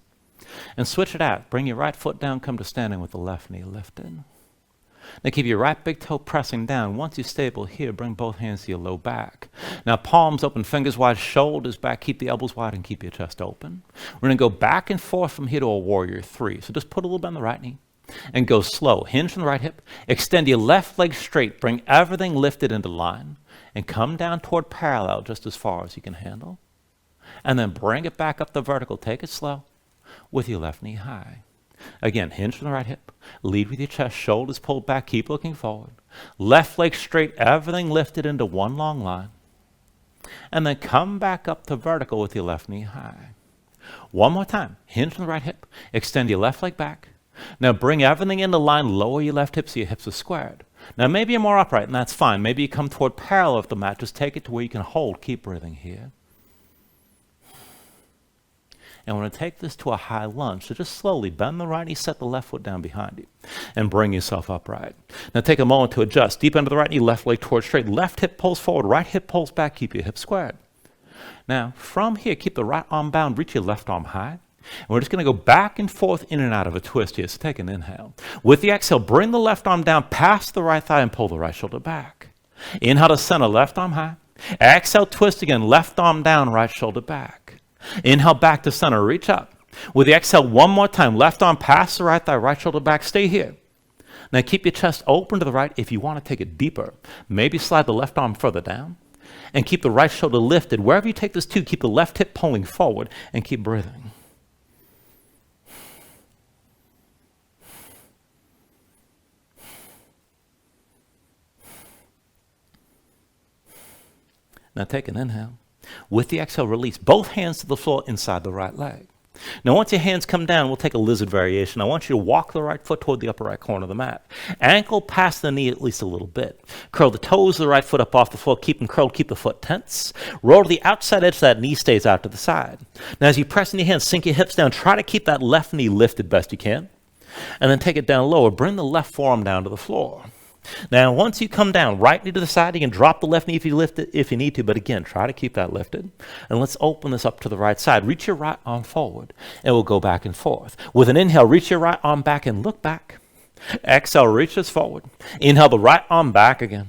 And switch it out. Bring your right foot down, come to standing with the left knee lifted. Now keep your right big toe pressing down. Once you're stable here, bring both hands to your low back. Now palms open, fingers wide, shoulders back. Keep the elbows wide and keep your chest open. We're going to go back and forth from here to a warrior three. So just put a little bit on the right knee and go slow. Hinge from the right hip. Extend your left leg straight. Bring everything lifted into line. And come down toward parallel just as far as you can handle. And then bring it back up the vertical. Take it slow with your left knee high. Again, hinge from the right hip. Lead with your chest, shoulders pulled back. Keep looking forward. Left leg straight, everything lifted into one long line. And then come back up to vertical with your left knee high. One more time. Hinge from the right hip. Extend your left leg back. Now bring everything into line. Lower your left hip so your hips are squared. Now maybe you're more upright, and that's fine. Maybe you come toward parallel with the mat. Just take it to where you can hold. Keep breathing here. And we're going to take this to a high lunge. So just slowly bend the right knee, set the left foot down behind you, and bring yourself upright. Now take a moment to adjust. Deep into the right knee, left leg towards straight. Left hip pulls forward, right hip pulls back. Keep your hips squared. Now from here, keep the right arm bound. Reach your left arm high. And we're just going to go back and forth in and out of a twist here. So take an inhale. With the exhale, bring the left arm down past the right thigh and pull the right shoulder back. Inhale to center, left arm high. Exhale, twist again, left arm down, right shoulder back. Inhale back to center, reach up. With the exhale, one more time, left arm past the right thigh, right shoulder back. Stay here. Now keep your chest open to the right. If you want to take it deeper, maybe slide the left arm further down. And keep the right shoulder lifted. Wherever you take this to, keep the left hip pulling forward and keep breathing. Now take an inhale. With the exhale, release both hands to the floor inside the right leg. Now once your hands come down, we'll take a lizard variation. I want you to walk the right foot toward the upper right corner of the mat. Ankle past the knee at least a little bit. Curl the toes of the right foot up off the floor. Keep them curled. Keep the foot tense. Roll to the outside edge so that knee stays out to the side. Now as you press in your hands, sink your hips down. Try to keep that left knee lifted best you can. And then take it down lower. Bring the left forearm down to the floor. Now, once you come down, right knee to the side, you can drop the left knee if you lift it, if you need to, but again, try to keep that lifted. And let's open this up to the right side. Reach your right arm forward, and we'll go back and forth. With an inhale, reach your right arm back and look back. Exhale, reach this forward. Inhale the right arm back again.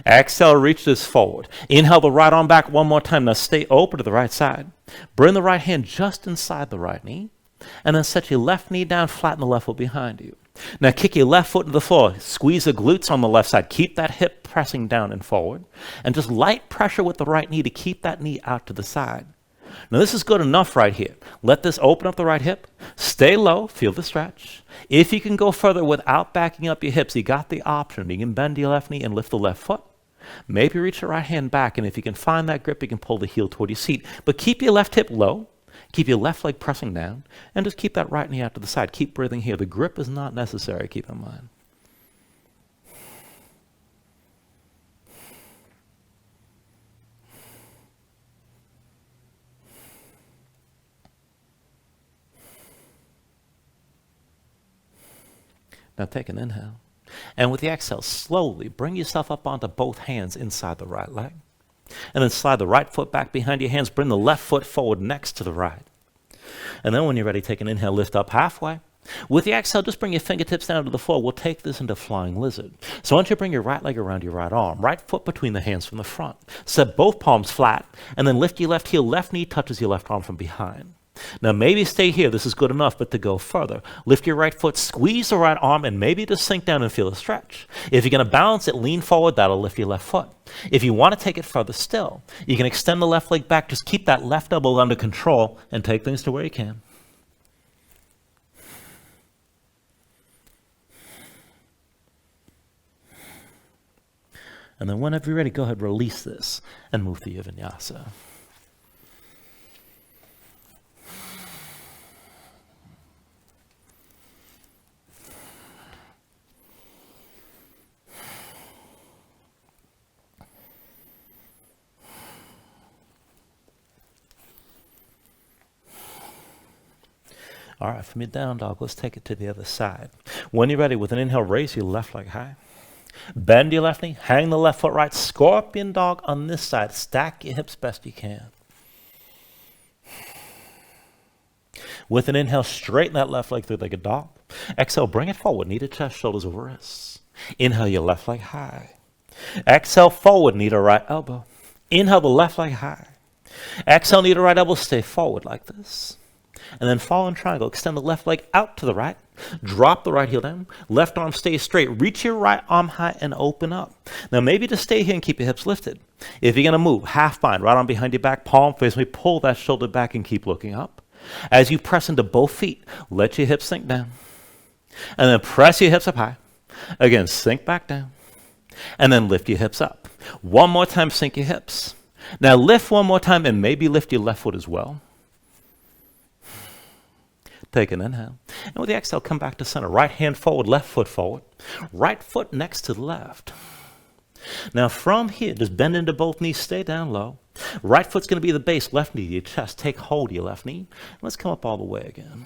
Exhale, reach this forward. Inhale the right arm back one more time. Now stay open to the right side. Bring the right hand just inside the right knee, and then set your left knee down, flatten the left foot behind you. Now kick your left foot to the floor. Squeeze the glutes on the left side. Keep that hip pressing down and forward. And just light pressure with the right knee to keep that knee out to the side. Now this is good enough right here. Let this open up the right hip. Stay low. Feel the stretch. If you can go further without backing up your hips, you got the option. You can bend your left knee and lift the left foot. Maybe reach your right hand back. And if you can find that grip, you can pull the heel toward your seat. But keep your left hip low. Keep your left leg pressing down, and just keep that right knee out to the side. Keep breathing here. The grip is not necessary, keep in mind. Now take an inhale. And with the exhale, slowly bring yourself up onto both hands inside the right leg. And then slide the right foot back behind your hands. Bring the left foot forward next to the right. And then when you're ready, take an inhale, lift up halfway. With the exhale, just bring your fingertips down to the floor. We'll take this into flying lizard. So once you bring your right leg around your right arm, right foot between the hands from the front, set both palms flat, and then lift your left heel, left knee touches your left arm from behind. Now maybe stay here, this is good enough, but to go further, lift your right foot, squeeze the right arm, and maybe just sink down and feel a stretch. If you're going to balance it, lean forward, that'll lift your left foot. If you want to take it further still, you can extend the left leg back, just keep that left elbow under control, and take things to where you can. And then whenever you're ready, go ahead, release this, and move through your vinyasa. All right, from your down dog, let's take it to the other side. When you're ready, with an inhale, raise your left leg high. Bend your left knee, hang the left foot right, scorpion dog on this side. Stack your hips best you can. With an inhale, straighten that left leg like a dog. Exhale, bring it forward, knee to chest, shoulders over wrists. Inhale your left leg high. Exhale, forward, knee to right elbow. Inhale the left leg high. Exhale, knee to right elbow, stay forward like this. And then fall in triangle. Extend the left leg out to the right. Drop the right heel down. Left arm stays straight. Reach your right arm high and open up. Now maybe just stay here and keep your hips lifted. If you're going to move, half bind, right arm behind your back, palm face me, pull that shoulder back and keep looking up. As you press into both feet, let your hips sink down. And then press your hips up high. Again, sink back down. And then lift your hips up. One more time, sink your hips. Now lift one more time and maybe lift your left foot as well. Take an inhale. And with the exhale, come back to center. Right hand forward, left foot forward. Right foot next to the left. Now from here, just bend into both knees, stay down low. Right foot's going to be the base, left knee to your chest. Take hold of your left knee. Let's come up all the way again.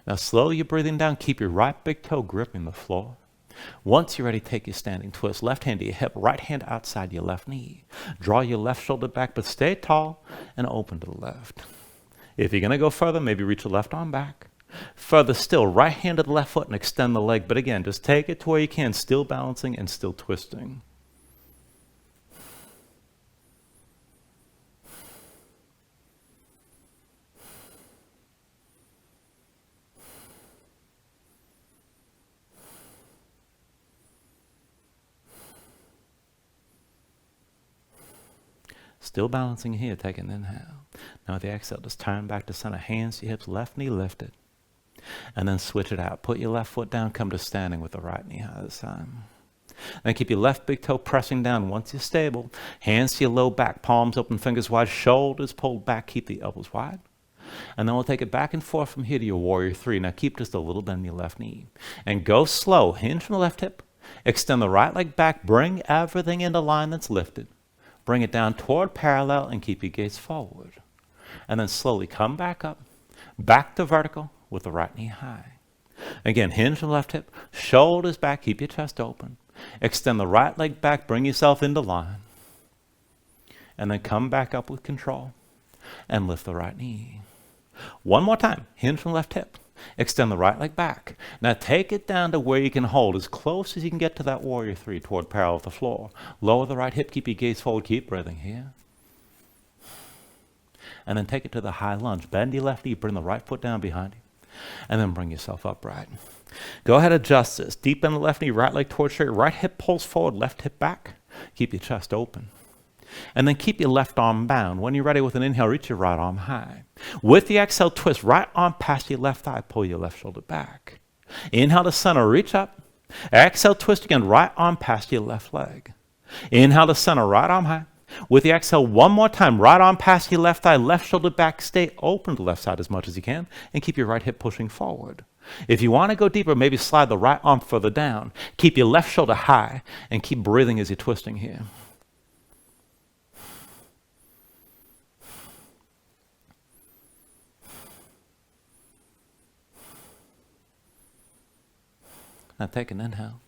Now slow your breathing down. Keep your right big toe gripping the floor. Once you're ready, take your standing twist. Left hand to your hip, right hand outside your left knee. Draw your left shoulder back, but stay tall and open to the left. If you're going to go further, maybe reach the left arm back. Further still, right hand to the left foot and extend the leg. But again, just take it to where you can, still balancing and still twisting. Still balancing here, take an inhale. Now with the exhale, just turn back to center, hands to your hips, left knee lifted. And then switch it out. Put your left foot down, come to standing with the right knee high this time. Then keep your left big toe pressing down. Once you're stable, hands to your low back, palms open, fingers wide, shoulders pulled back, keep the elbows wide. And then we'll take it back and forth from here to your warrior three. Now keep just a little bend in your left knee. And go slow, hinge from the left hip, extend the right leg back, bring everything into line that's lifted. Bring it down toward parallel and keep your gaze forward. And then slowly come back up, back to vertical with the right knee high. Again, hinge the left hip, shoulders back, keep your chest open. Extend the right leg back, bring yourself into line. And then come back up with control and lift the right knee. One more time, hinge from left hip. Extend the right leg back. Now take it down to where you can hold as close as you can get to that warrior three toward parallel with the floor. Lower the right hip, keep your gaze forward, keep breathing here. And then take it to the high lunge. Bend your left knee, bring the right foot down behind you. And then bring yourself upright. Go ahead, adjust this. Deep bend the left knee, right leg towards straight. Right hip pulls forward, left hip back. Keep your chest open. And then keep your left arm bound. When you're ready with an inhale, reach your right arm high. With the exhale, twist right arm past your left thigh, pull your left shoulder back. Inhale to center, reach up. Exhale, twist again, right arm past your left leg. Inhale to center, right arm high. With the exhale, one more time, right arm past your left thigh, left shoulder back, stay open to the left side as much as you can, and keep your right hip pushing forward. If you want to go deeper, maybe slide the right arm further down. Keep your left shoulder high, and keep breathing as you're twisting here. Now take an inhale.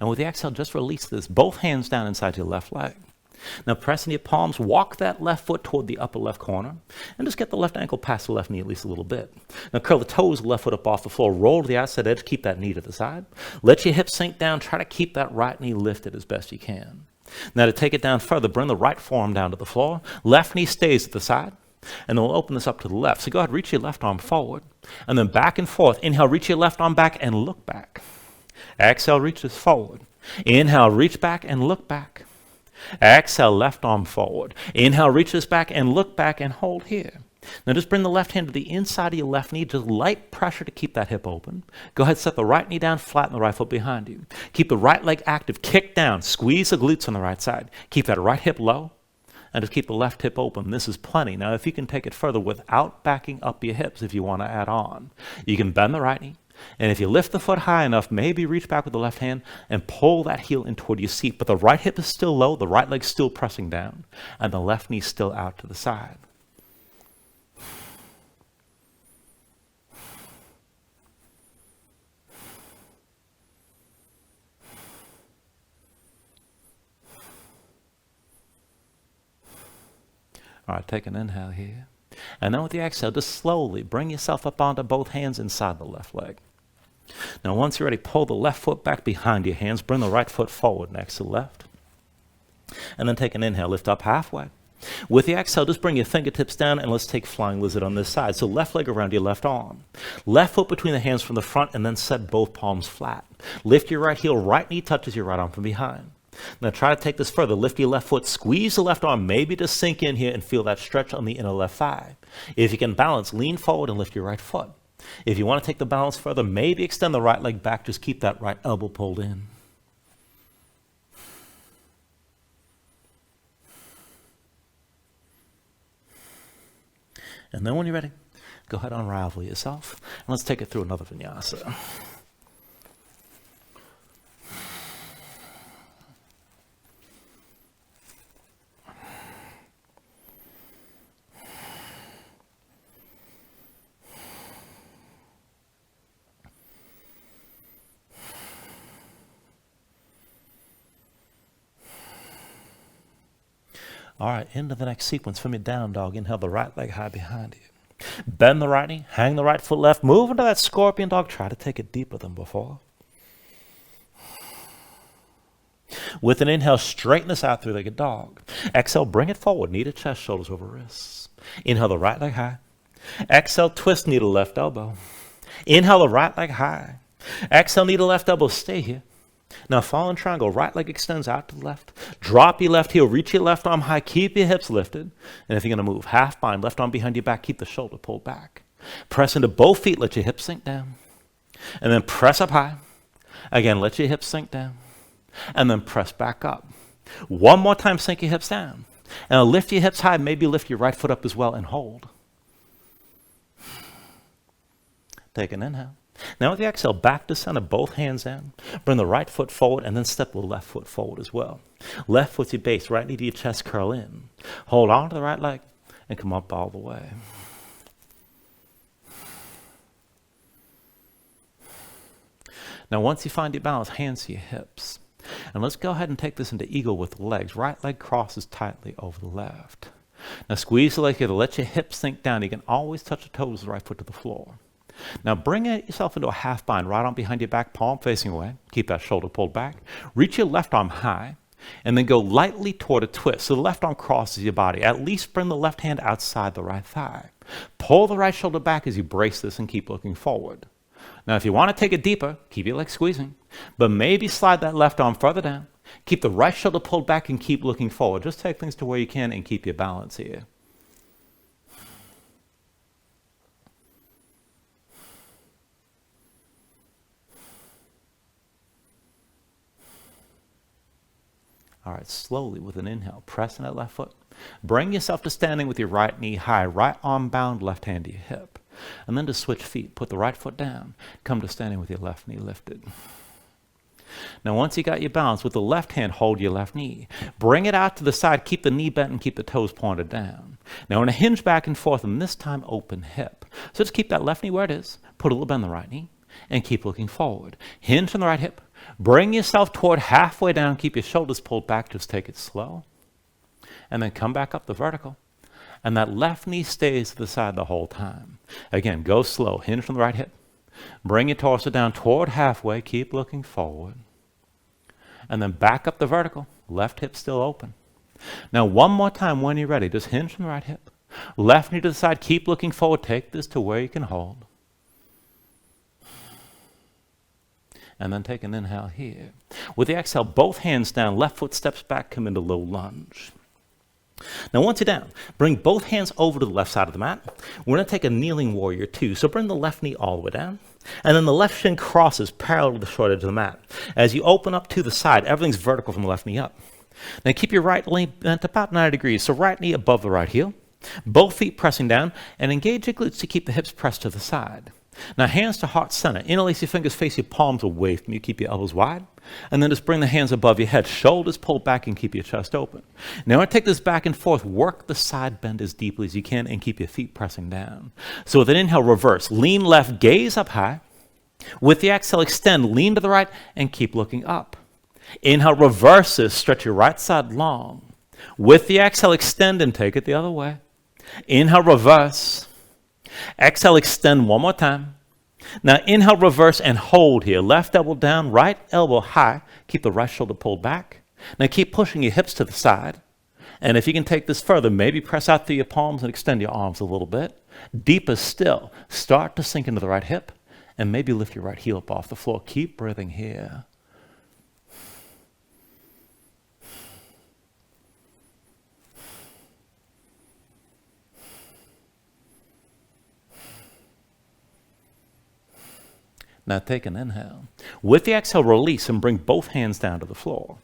And with the exhale, just release this. Both hands down inside your left leg. Now pressing your palms, walk that left foot toward the upper left corner. And just get the left ankle past the left knee at least a little bit. Now curl the toes, left foot up off the floor. Roll to the outside edge, keep that knee to the side. Let your hips sink down. Try to keep that right knee lifted as best you can. Now to take it down further, bring the right forearm down to the floor. Left knee stays at the side. And then we'll open this up to the left. So go ahead, reach your left arm forward. And then back and forth. Inhale, reach your left arm back and look back. Exhale, reach this forward. Inhale, reach back and look back. Exhale, left arm forward. Inhale, reach this back and look back and hold here. Now just bring the left hand to the inside of your left knee. Just light pressure to keep that hip open. Go ahead, set the right knee down, flatten the right foot behind you. Keep the right leg active. Kick down. Squeeze the glutes on the right side. Keep that right hip low. And just keep the left hip open. This is plenty. Now, if you can take it further without backing up your hips, if you want to add on, you can bend the right knee. And if you lift the foot high enough, maybe reach back with the left hand and pull that heel in toward your seat. But the right hip is still low, the right leg still pressing down, and the left knee still out to the side. All right, take an inhale here. And then with the exhale, just slowly bring yourself up onto both hands inside the left leg. Now, once you're ready, pull the left foot back behind your hands. Bring the right foot forward next to the left. And then take an inhale, lift up halfway. With the exhale, just bring your fingertips down and let's take flying lizard on this side. So left leg around your left arm. Left foot between the hands from the front and then set both palms flat. Lift your right heel, right knee touches your right arm from behind. Now try to take this further. Lift your left foot, squeeze the left arm, maybe just sink in here and feel that stretch on the inner left thigh. If you can balance, lean forward and lift your right foot. If you want to take the balance further, maybe extend the right leg back, just keep that right elbow pulled in. And then when you're ready, go ahead and unravel yourself. And let's take it through another vinyasa. All right, into the next sequence. From your down dog, inhale the right leg high behind you. Bend the right knee, hang the right foot left, move into that scorpion dog. Try to take it deeper than before. With an inhale, straighten this out, three-legged dog. Exhale, bring it forward, knee to chest, shoulders over wrists. Inhale the right leg high. Exhale, twist knee to left elbow. Inhale the right leg high. Exhale, knee to left elbow, stay here. Now fallen triangle, right leg extends out to the left. Drop your left heel, reach your left arm high, keep your hips lifted. And if you're going to move, half bind, left arm behind your back, keep the shoulder pulled back. Press into both feet, let your hips sink down. And then press up high. Again, let your hips sink down. And then press back up. One more time, sink your hips down. And lift your hips high, maybe lift your right foot up as well and hold. Take an inhale. Now with the exhale, back to center, both hands down. Bring the right foot forward and then step the left foot forward as well. Left foot's your base, right knee to your chest, curl in. Hold on to the right leg and come up all the way. Now once you find your balance, hands to your hips. And let's go ahead and take this into eagle with the legs. Right leg crosses tightly over the left. Now squeeze the leg here to let your hips sink down. You can always touch the toes of the right foot to the floor. Now bring yourself into a half bind, right arm behind your back, palm facing away. Keep that shoulder pulled back. Reach your left arm high, and then go lightly toward a twist. So the left arm crosses your body. At least bring the left hand outside the right thigh. Pull the right shoulder back as you brace this and keep looking forward. Now if you want to take it deeper, keep your legs squeezing, but maybe slide that left arm further down. Keep the right shoulder pulled back and keep looking forward. Just take things to where you can and keep your balance here. All right, slowly with an inhale, press in that left foot. Bring yourself to standing with your right knee high, right arm bound, left hand to your hip. And then to switch feet, put the right foot down. Come to standing with your left knee lifted. Now once you got your balance, with the left hand, hold your left knee. Bring it out to the side, keep the knee bent and keep the toes pointed down. Now in a hinge back and forth, and this time open hip. So just keep that left knee where it is. Put a little bend in the right knee. and keep looking forward. Hinge on the right hip. Bring yourself toward halfway down. Keep your shoulders pulled back. Just take it slow. And then come back up the vertical. And that left knee stays to the side the whole time. Again, go slow. Hinge on the right hip. Bring your torso down toward halfway. Keep looking forward. And then back up the vertical. Left hip still open. Now one more time when you're ready. Just hinge on the right hip. Left knee to the side. Keep looking forward. Take this to where you can hold. And then take an inhale here. With the exhale, both hands down. Left foot steps back. Come into low lunge. Now once you're down, bring both hands over to the left side of the mat. We're going to take a kneeling warrior two. So bring the left knee all the way down. And then the left shin crosses parallel to the short edge of the mat. As you open up to the side, everything's vertical from the left knee up. Now keep your right knee bent about 90 degrees. So right knee above the right heel. Both feet pressing down. And engage your glutes to keep the hips pressed to the side. Now hands to heart center. Interlace your fingers, face your palms away from you. Keep your elbows wide. And then just bring the hands above your head. Shoulders pulled back and keep your chest open. Now I take this back and forth. Work the side bend as deeply as you can and keep your feet pressing down. So with an inhale, reverse. Lean left, gaze up high. With the exhale, extend. Lean to the right and keep looking up. Inhale, reverse this. Stretch your right side long. With the exhale, extend and take it the other way. Inhale, reverse. Exhale, extend one more time. Now inhale, reverse, and hold here. Left elbow down, right elbow high. Keep the right shoulder pulled back. Now keep pushing your hips to the side. And if you can take this further, maybe press out through your palms and extend your arms a little bit. Deeper still, start to sink into the right hip. And maybe lift your right heel up off the floor. Keep breathing here. Now take an inhale. With the exhale, release and bring both hands down to the floor.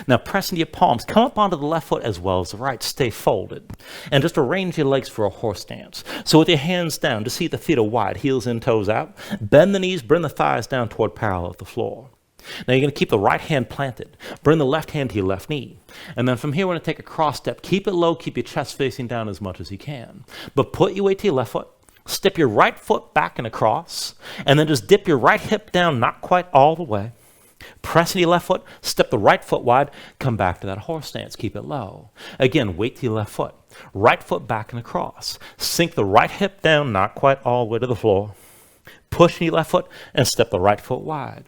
Now press into your palms. Come up onto the left foot as well as the right. Stay folded. And just arrange your legs for a horse stance. So with your hands down, to see the feet are wide, heels in, toes out. Bend the knees, bring the thighs down toward parallel with the floor. Now you're going to keep the right hand planted. Bring the left hand to your left knee. And then from here, we're going to take a cross step. Keep it low. Keep your chest facing down as much as you can. But put your weight to your left foot. Step your right foot back and across, and then just dip your right hip down, not quite all the way. Press into your left foot, step the right foot wide, come back to that horse stance, keep it low. Again, weight to your left foot. Right foot back and across. Sink the right hip down, not quite all the way to the floor. Push into your left foot and step the right foot wide.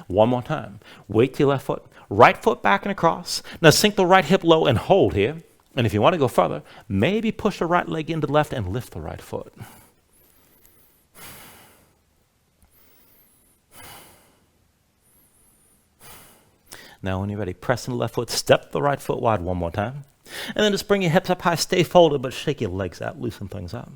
One more time. Weight to your left foot. Right foot back and across. Now sink the right hip low and hold here. And if you want to go further, maybe push the right leg into the left and lift the right foot. Now when you're ready, press in the left foot, step the right foot wide one more time. And then just bring your hips up high, stay folded, but shake your legs out, loosen things up.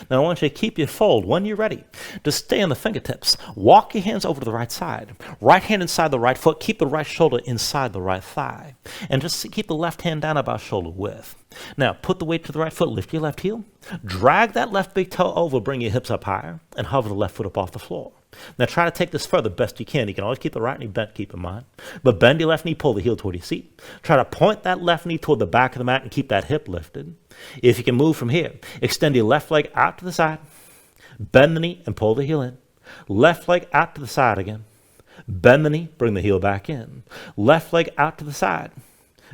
Now I want you to keep your fold. When you're ready, just stay on the fingertips. Walk your hands over to the right side. Right hand inside the right foot. Keep the right shoulder inside the right thigh. And just keep the left hand down about shoulder width. Now put the weight to the right foot. Lift your left heel. Drag that left big toe over. Bring your hips up higher. And hover the left foot up off the floor. Now try to take this further best you can. You can always keep the right knee bent, keep in mind. But bend your left knee, pull the heel toward your seat. Try to point that left knee toward the back of the mat and keep that hip lifted. If you can move from here, extend your left leg out to the side. Bend the knee and pull the heel in. Left leg out to the side again. Bend the knee, bring the heel back in. Left leg out to the side.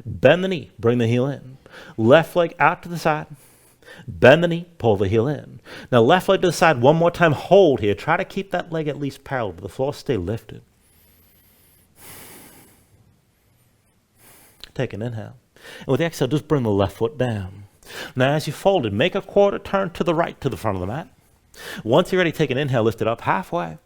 Bend the knee, bring the heel in. Left leg out to the side. Bend the knee, pull the heel in. Now left leg to the side one more time. Hold here. Try to keep that leg at least parallel to the floor. Stay lifted. Take an inhale. And with the exhale, just bring the left foot down. Now as you fold it, make a quarter turn to the right to the front of the mat. Once you're ready, take an inhale, lift it up halfway.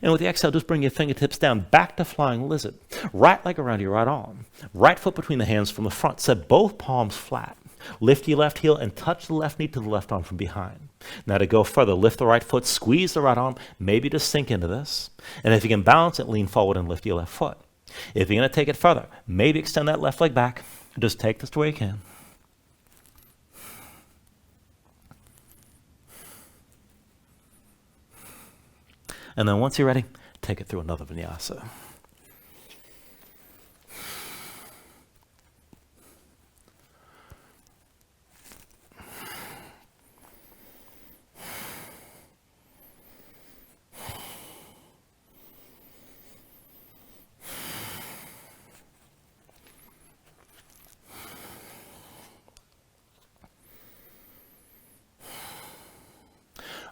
And with the exhale, just bring your fingertips down, back to flying lizard. Right leg around your right arm. Right foot between the hands from the front. Set both palms flat. Lift your left heel and touch the left knee to the left arm from behind. Now to go further, lift the right foot, squeeze the right arm, maybe just sink into this. And if you can balance it, lean forward and lift your left foot. If you're going to take it further, maybe extend that left leg back. Just take this to where you can. And then once you're ready, take it through another vinyasa.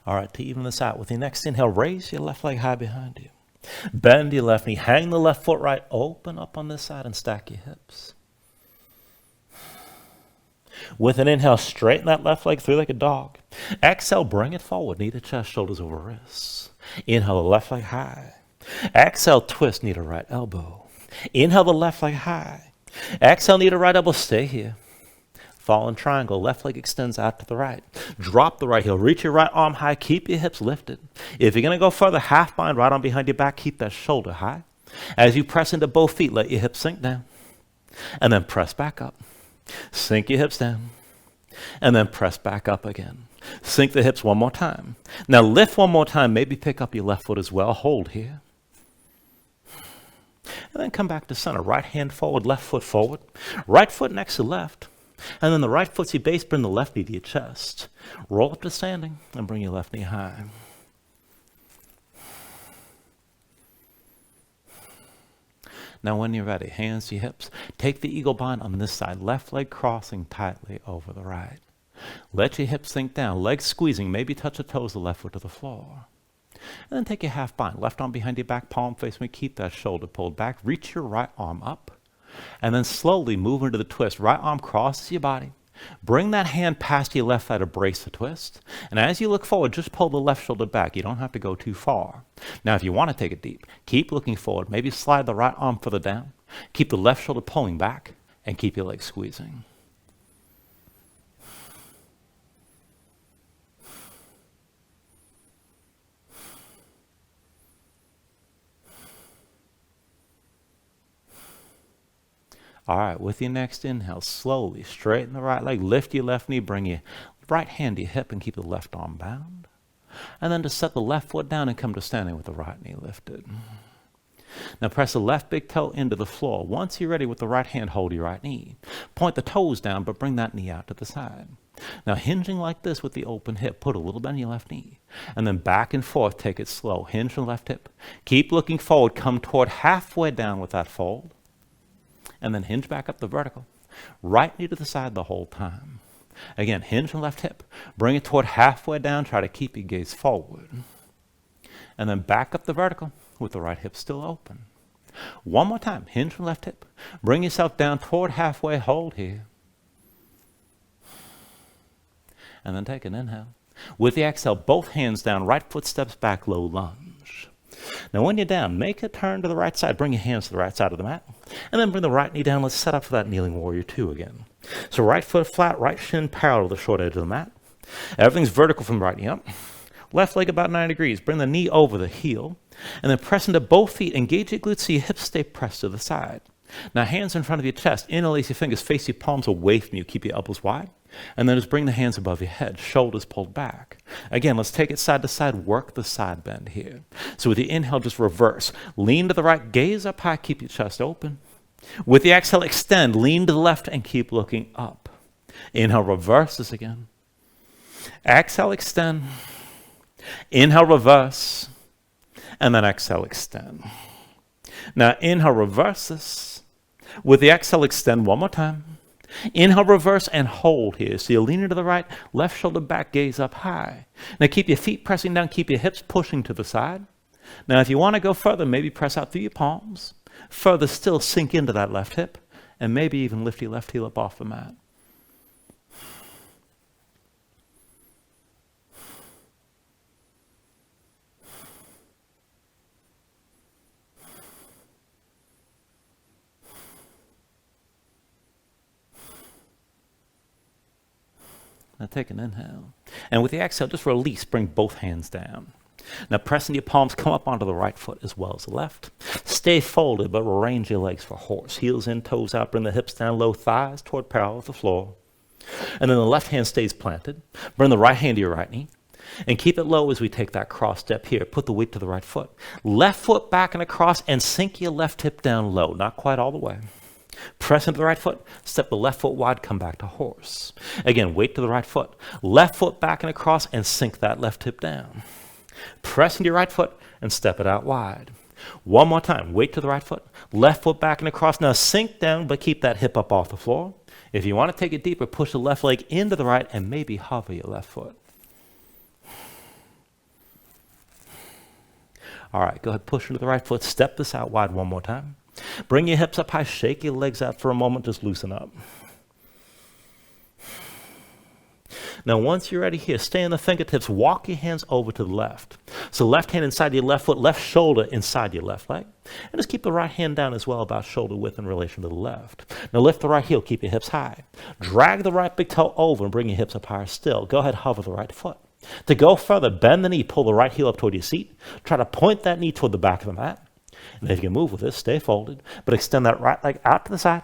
All right, to even this out, with your next inhale, raise your left leg high behind you. Bend your left knee, hang the left foot right, open up on this side and stack your hips. With an inhale, straighten that left leg through like a dog. Exhale, bring it forward, knee to chest, shoulders over wrists. Inhale the left leg high. Exhale, twist knee to right elbow. Inhale the left leg high. Exhale, knee to right elbow, stay here. Fallen triangle, left leg extends out to the right. Drop the right heel, reach your right arm high, keep your hips lifted. If you're going to go further, half bind, right arm behind your back, keep that shoulder high. As you press into both feet, let your hips sink down. And then press back up. Sink your hips down. And then press back up again. Sink the hips one more time. Now lift one more time, maybe pick up your left foot as well. Hold here. And then come back to center. Right hand forward, left foot forward. Right foot next to left. And then the right foot's your base, bring the left knee to your chest. Roll up to standing and bring your left knee high. Now when you're ready, hands to your hips. Take the eagle bind on this side, left leg crossing tightly over the right. Let your hips sink down, legs squeezing, maybe touch the toes, the left foot to the floor. And then take your half bind, left arm behind your back, palm face me, keep that shoulder pulled back, reach your right arm up. And then slowly move into the twist. Right arm crosses your body. Bring that hand past your left thigh to brace the twist. And as you look forward, just pull the left shoulder back. You don't have to go too far. Now, if you want to take it deep, keep looking forward. Maybe slide the right arm further down. Keep the left shoulder pulling back and keep your legs squeezing. All right, with your next inhale, slowly straighten the right leg, lift your left knee, bring your right hand to your hip and keep the left arm bound. And then to set the left foot down and come to standing with the right knee lifted. Now press the left big toe into the floor. Once you're ready with the right hand, hold your right knee. Point the toes down, but bring that knee out to the side. Now hinging like this with the open hip, put a little bend in your left knee. And then back and forth, take it slow. Hinge the left hip. Keep looking forward, come toward halfway down with that fold. And then hinge back up the vertical. Right knee to the side the whole time. Again, hinge the left hip. Bring it toward halfway down. Try to keep your gaze forward. And then back up the vertical with the right hip still open. One more time. Hinge the left hip. Bring yourself down toward halfway. Hold here. And then take an inhale. With the exhale, both hands down. Right foot steps back, low lunge. Now when you're down, make a turn to the right side. Bring your hands to the right side of the mat. And then bring the right knee down. Let's set up for that kneeling warrior 2 again. So right foot flat, right shin parallel to the short edge of the mat. Everything's vertical from the right knee up. Left leg about 90 degrees. Bring the knee over the heel. And then press into both feet. Engage your glutes so your hips stay pressed to the side. Now hands in front of your chest. Interlace your fingers. Face your palms away from you. Keep your elbows wide. And then just bring the hands above your head, shoulders pulled back. Again, let's take it side to side, work the side bend here. So with the inhale, just reverse. Lean to the right, gaze up high, keep your chest open. With the exhale, extend, lean to the left and keep looking up. Inhale, reverse this again. Exhale, extend. Inhale, reverse. And then exhale, extend. Now inhale, reverse this. With the exhale, extend one more time. Inhale, reverse, and hold here. So you lean into the right, left shoulder back, gaze up high. Now keep your feet pressing down, keep your hips pushing to the side. Now if you want to go further, maybe press out through your palms. Further still, sink into that left hip, and maybe even lift your left heel up off the mat. Now take an inhale. And with the exhale, just release, bring both hands down. Now press into your palms, come up onto the right foot as well as the left. Stay folded, but arrange your legs for horse. Heels in, toes out, bring the hips down, low thighs toward parallel with the floor. And then the left hand stays planted. Bring the right hand to your right knee. And keep it low as we take that cross step here. Put the weight to the right foot. Left foot back and across, and sink your left hip down low. Not quite all the way. Press into the right foot, step the left foot wide, come back to horse. Again, weight to the right foot. Left foot back and across, and sink that left hip down. Press into your right foot and step it out wide. One more time, weight to the right foot. Left foot back and across. Now sink down, but keep that hip up off the floor. If you want to take it deeper, push the left leg into the right and maybe hover your left foot. All right, go ahead, push into the right foot. Step this out wide one more time. Bring your hips up high. Shake your legs out for a moment. Just loosen up. Now, once you're ready here, stay in the fingertips. Walk your hands over to the left. So left hand inside your left foot, left shoulder inside your left leg. And just keep the right hand down as well, about shoulder width in relation to the left. Now lift the right heel, keep your hips high. Drag the right big toe over and bring your hips up higher still. Go ahead, hover the right foot. To go further, bend the knee, pull the right heel up toward your seat. Try to point that knee toward the back of the mat. And if you can move with this, stay folded, but extend that right leg out to the side.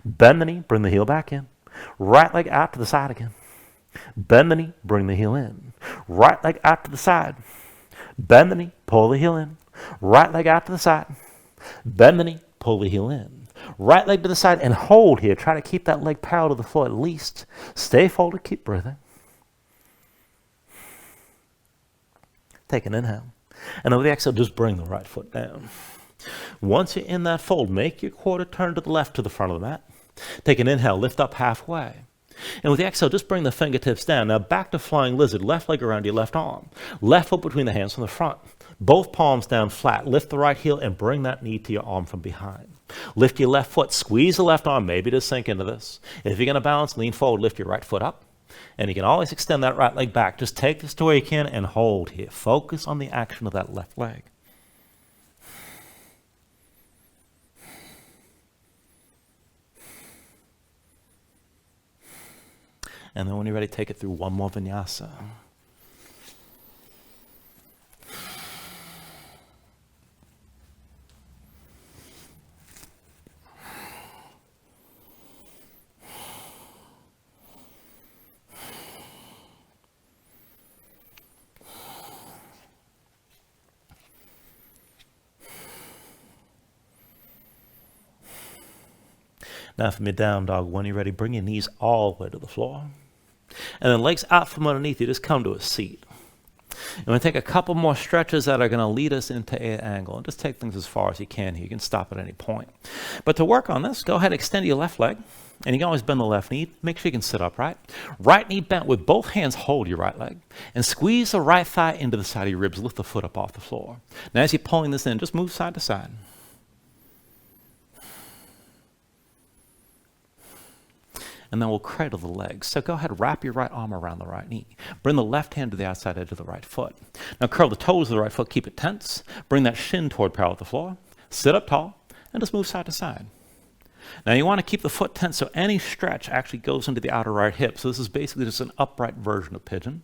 Bend the knee, bring the heel back in. Right leg out to the side again. Bend the knee, bring the heel in. Right leg out to the side. Bend the knee, pull the heel in. Right leg out to the side. Bend the knee, pull the heel in. Right leg to the side and hold here. Try to keep that leg parallel to the floor at least. Stay folded, keep breathing. Take an inhale. And with the exhale, just bring the right foot down. Once you're in that fold, make your quarter turn to the left to the front of the mat. Take an inhale, lift up halfway. And with the exhale, just bring the fingertips down. Now back to flying lizard, left leg around your left arm. Left foot between the hands from the front. Both palms down flat. Lift the right heel and bring that knee to your arm from behind. Lift your left foot, squeeze the left arm, maybe to sink into this. If you're going to balance, lean forward, lift your right foot up. And you can always extend that right leg back. Just take this to where you can and hold here. Focus on the action of that left leg. And then when you're ready, take it through one more vinyasa. Now from your down dog, when you're ready, bring your knees all the way to the floor. And then legs out from underneath you, just come to a seat. And we're going to take a couple more stretches that are going to lead us into an angle. And just take things as far as you can here. You can stop at any point. But to work on this, go ahead and extend your left leg. And you can always bend the left knee. Make sure you can sit upright. Right knee bent with both hands, hold your right leg. And squeeze the right thigh into the side of your ribs. Lift the foot up off the floor. Now as you're pulling this in, just move side to side. And then we'll cradle the legs. So go ahead, wrap your right arm around the right knee. Bring the left hand to the outside edge of the right foot. Now curl the toes of the right foot, keep it tense. Bring that shin toward parallel with the floor. Sit up tall, and just move side to side. Now you want to keep the foot tense so any stretch actually goes into the outer right hip. So this is basically just an upright version of pigeon.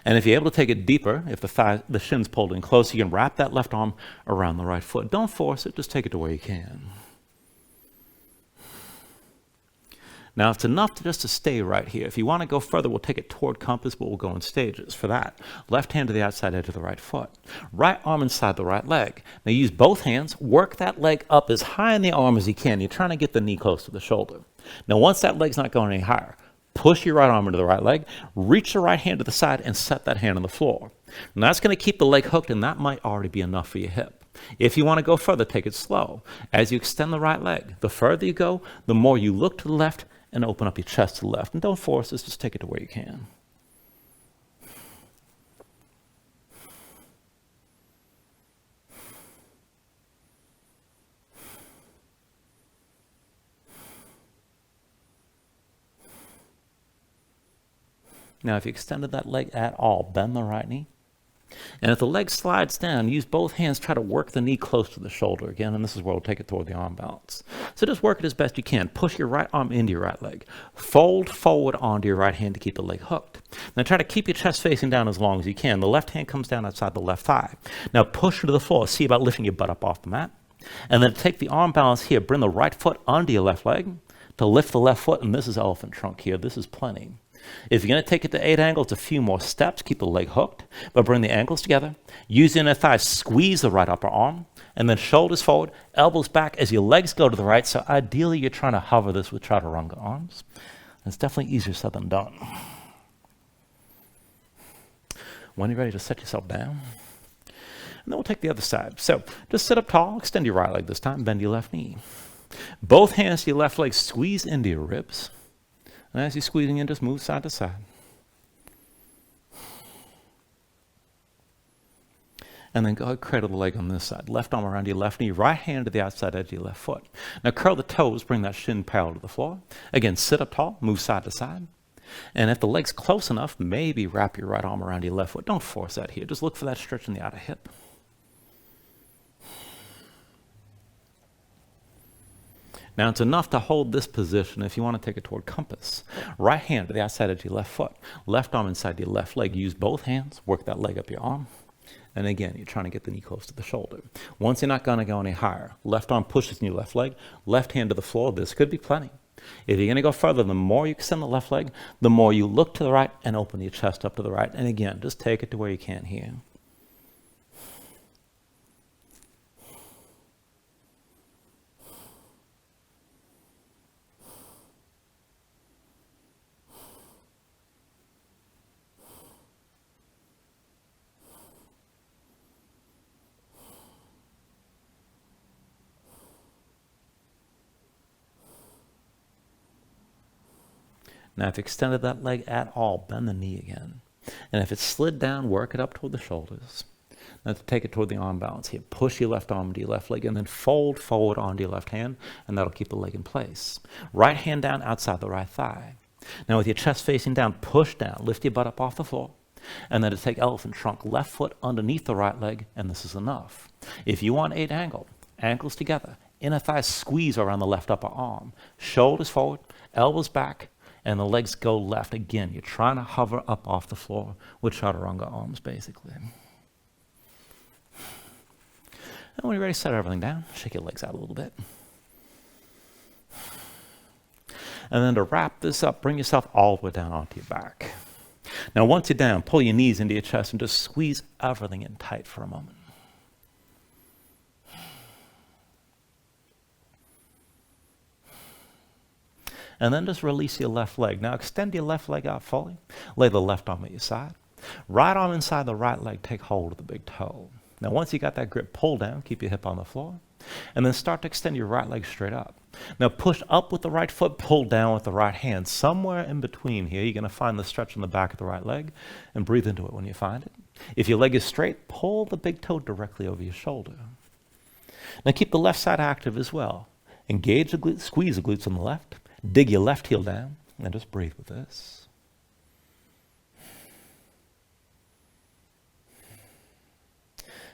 And if you're able to take it deeper, if the shin's pulled in close, you can wrap that left arm around the right foot. Don't force it, just take it to where you can. Now, it's enough to stay right here. If you want to go further, we'll take it toward compass, but we'll go in stages. For that, left hand to the outside edge of the right foot. Right arm inside the right leg. Now, use both hands. Work that leg up as high in the arm as you can. You're trying to get the knee close to the shoulder. Now, once that leg's not going any higher, push your right arm into the right leg. Reach the right hand to the side and set that hand on the floor. Now, that's going to keep the leg hooked, and that might already be enough for your hip. If you want to go further, take it slow. As you extend the right leg, the further you go, the more you look to the left and open up your chest to the left. And don't force this, just take it to where you can. Now, if you extended that leg at all, bend the right knee. And if the leg slides down, use both hands, try to work the knee close to the shoulder again, and this is where we'll take it toward the arm balance. So just work it as best you can. Push your right arm into your right leg. Fold forward onto your right hand to keep the leg hooked. Now try to keep your chest facing down as long as you can. The left hand comes down outside the left thigh. Now push to the floor. See about lifting your butt up off the mat. And then take the arm balance here. Bring the right foot onto your left leg to lift the left foot, and this is elephant trunk here. This is plenty. If you're going to take it to 8 angles, a few more steps. Keep the leg hooked, but bring the ankles together. Use the inner thigh, squeeze the right upper arm, and then shoulders forward, elbows back as your legs go to the right. So ideally, you're trying to hover this with chaturanga arms. It's definitely easier said than done. When you're ready to set yourself down, and then we'll take the other side. So just sit up tall, extend your right leg this time, bend your left knee. Both hands to your left leg, squeeze into your ribs. And as you're squeezing in, just move side to side. And then go ahead, cradle the leg on this side. Left arm around your left knee, right hand to the outside edge of your left foot. Now curl the toes, bring that shin parallel to the floor. Again, sit up tall, move side to side. And if the leg's close enough, maybe wrap your right arm around your left foot. Don't force that here. Just look for that stretch in the outer hip. Now it's enough to hold this position if you want to take it toward compass. Right hand to the outside edge of your left foot. Left arm inside your left leg. Use both hands. Work that leg up your arm. And again, you're trying to get the knee close to the shoulder. Once you're not going to go any higher, left arm pushes in your left leg. Left hand to the floor. This could be plenty. If you're going to go further, the more you extend the left leg, the more you look to the right and open your chest up to the right. And again, just take it to where you can't hear. Now, if you extended that leg at all, bend the knee again. And if it's slid down, work it up toward the shoulders. Now, to take it toward the arm balance here, push your left arm to your left leg and then fold forward onto your left hand, and that'll keep the leg in place. Right hand down outside the right thigh. Now, with your chest facing down, push down, lift your butt up off the floor, and then to take elephant trunk, left foot underneath the right leg, and this is enough. If you want 8 angle, ankles together, inner thigh squeeze around the left upper arm, shoulders forward, elbows back, and the legs go left. Again, you're trying to hover up off the floor with chaturanga arms, basically. And when you're ready, set everything down. Shake your legs out a little bit. And then to wrap this up, bring yourself all the way down onto your back. Now, once you're down, pull your knees into your chest and just squeeze everything in tight for a moment. And then just release your left leg. Now extend your left leg out fully. Lay the left arm at your side. Right arm inside the right leg, take hold of the big toe. Now once you got that grip, pull down, keep your hip on the floor. And then start to extend your right leg straight up. Now push up with the right foot, pull down with the right hand. Somewhere in between here, you're going to find the stretch in the back of the right leg and breathe into it when you find it. If your leg is straight, pull the big toe directly over your shoulder. Now keep the left side active as well. Engage the glutes, squeeze the glutes on the left. Dig your left heel down and just breathe with this.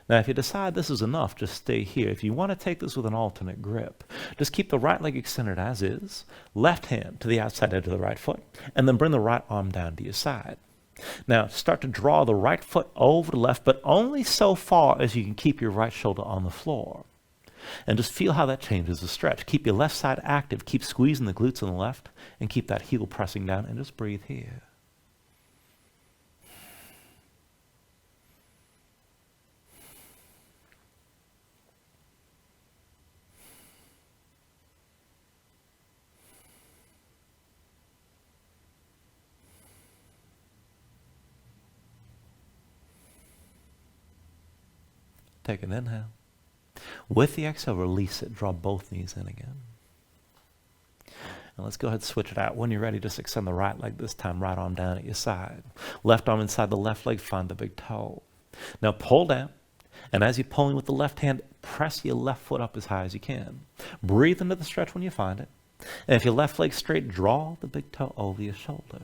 Now, if you decide this is enough, just stay here. If you want to take this with an alternate grip, just keep the right leg extended as is, left hand to the outside edge of the right foot, and then bring the right arm down to your side. Now, start to draw the right foot over the left, but only so far as you can keep your right shoulder on the floor. And just feel how that changes the stretch. Keep your left side active. Keep squeezing the glutes on the left, and keep that heel pressing down, and just breathe here. Take an inhale. With the exhale, release it. Draw both knees in again. And let's go ahead and switch it out. When you're ready, just extend the right leg this time, right arm down at your side. Left arm inside the left leg, find the big toe. Now pull down, and as you're pulling with the left hand, press your left foot up as high as you can. Breathe into the stretch when you find it. And if your left leg's straight, draw the big toe over your shoulder.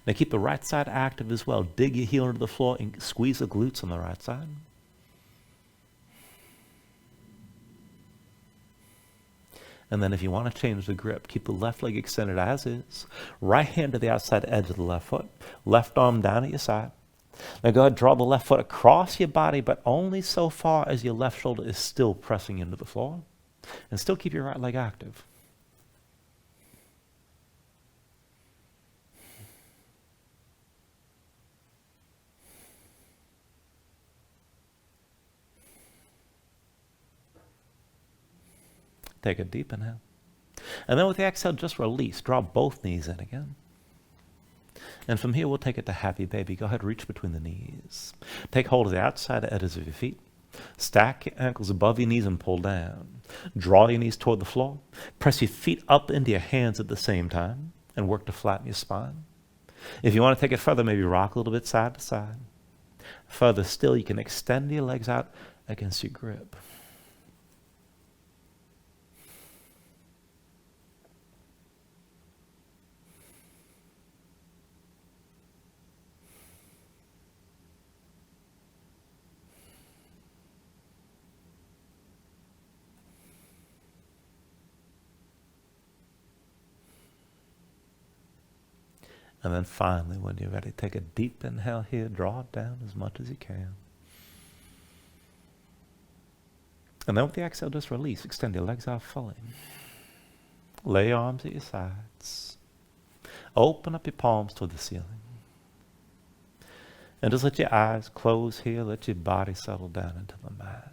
Now keep the right side active as well. Dig your heel into the floor and squeeze the glutes on the right side. And then if you want to change the grip, keep the left leg extended as is. Right hand to the outside edge of the left foot. Left arm down at your side. Now go ahead, draw the left foot across your body, but only so far as your left shoulder is still pressing into the floor. And still keep your right leg active. Take a deep inhale. And then with the exhale, just release. Draw both knees in again. And from here, we'll take it to happy baby. Go ahead, reach between the knees. Take hold of the outside edges of your feet. Stack your ankles above your knees and pull down. Draw your knees toward the floor. Press your feet up into your hands at the same time and work to flatten your spine. If you want to take it further, maybe rock a little bit side to side. Further still, you can extend your legs out against your grip. And then finally, when you're ready, take a deep inhale here, draw it down as much as you can. And then with the exhale, just release. Extend your legs out fully. Lay your arms at your sides. Open up your palms toward the ceiling. And just let your eyes close here. Let your body settle down into the mat.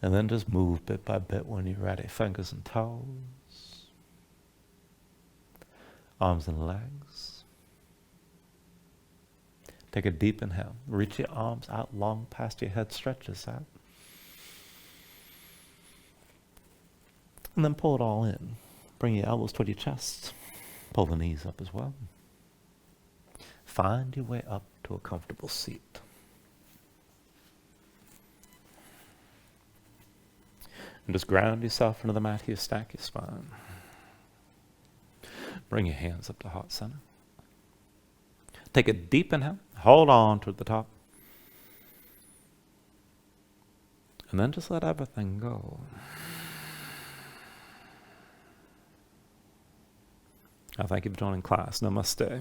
And then just move bit by bit when you're ready. Fingers and toes. Arms and legs. Take a deep inhale. Reach your arms out long past your head. Stretch this out. And then pull it all in. Bring your elbows toward your chest. Pull the knees up as well. Find your way up to a comfortable seat. And just ground yourself into the mat here. Stack your spine. Bring your hands up to heart center. Take a deep inhale. Hold on to the top. And then just let everything go. I thank you for joining class. Namaste.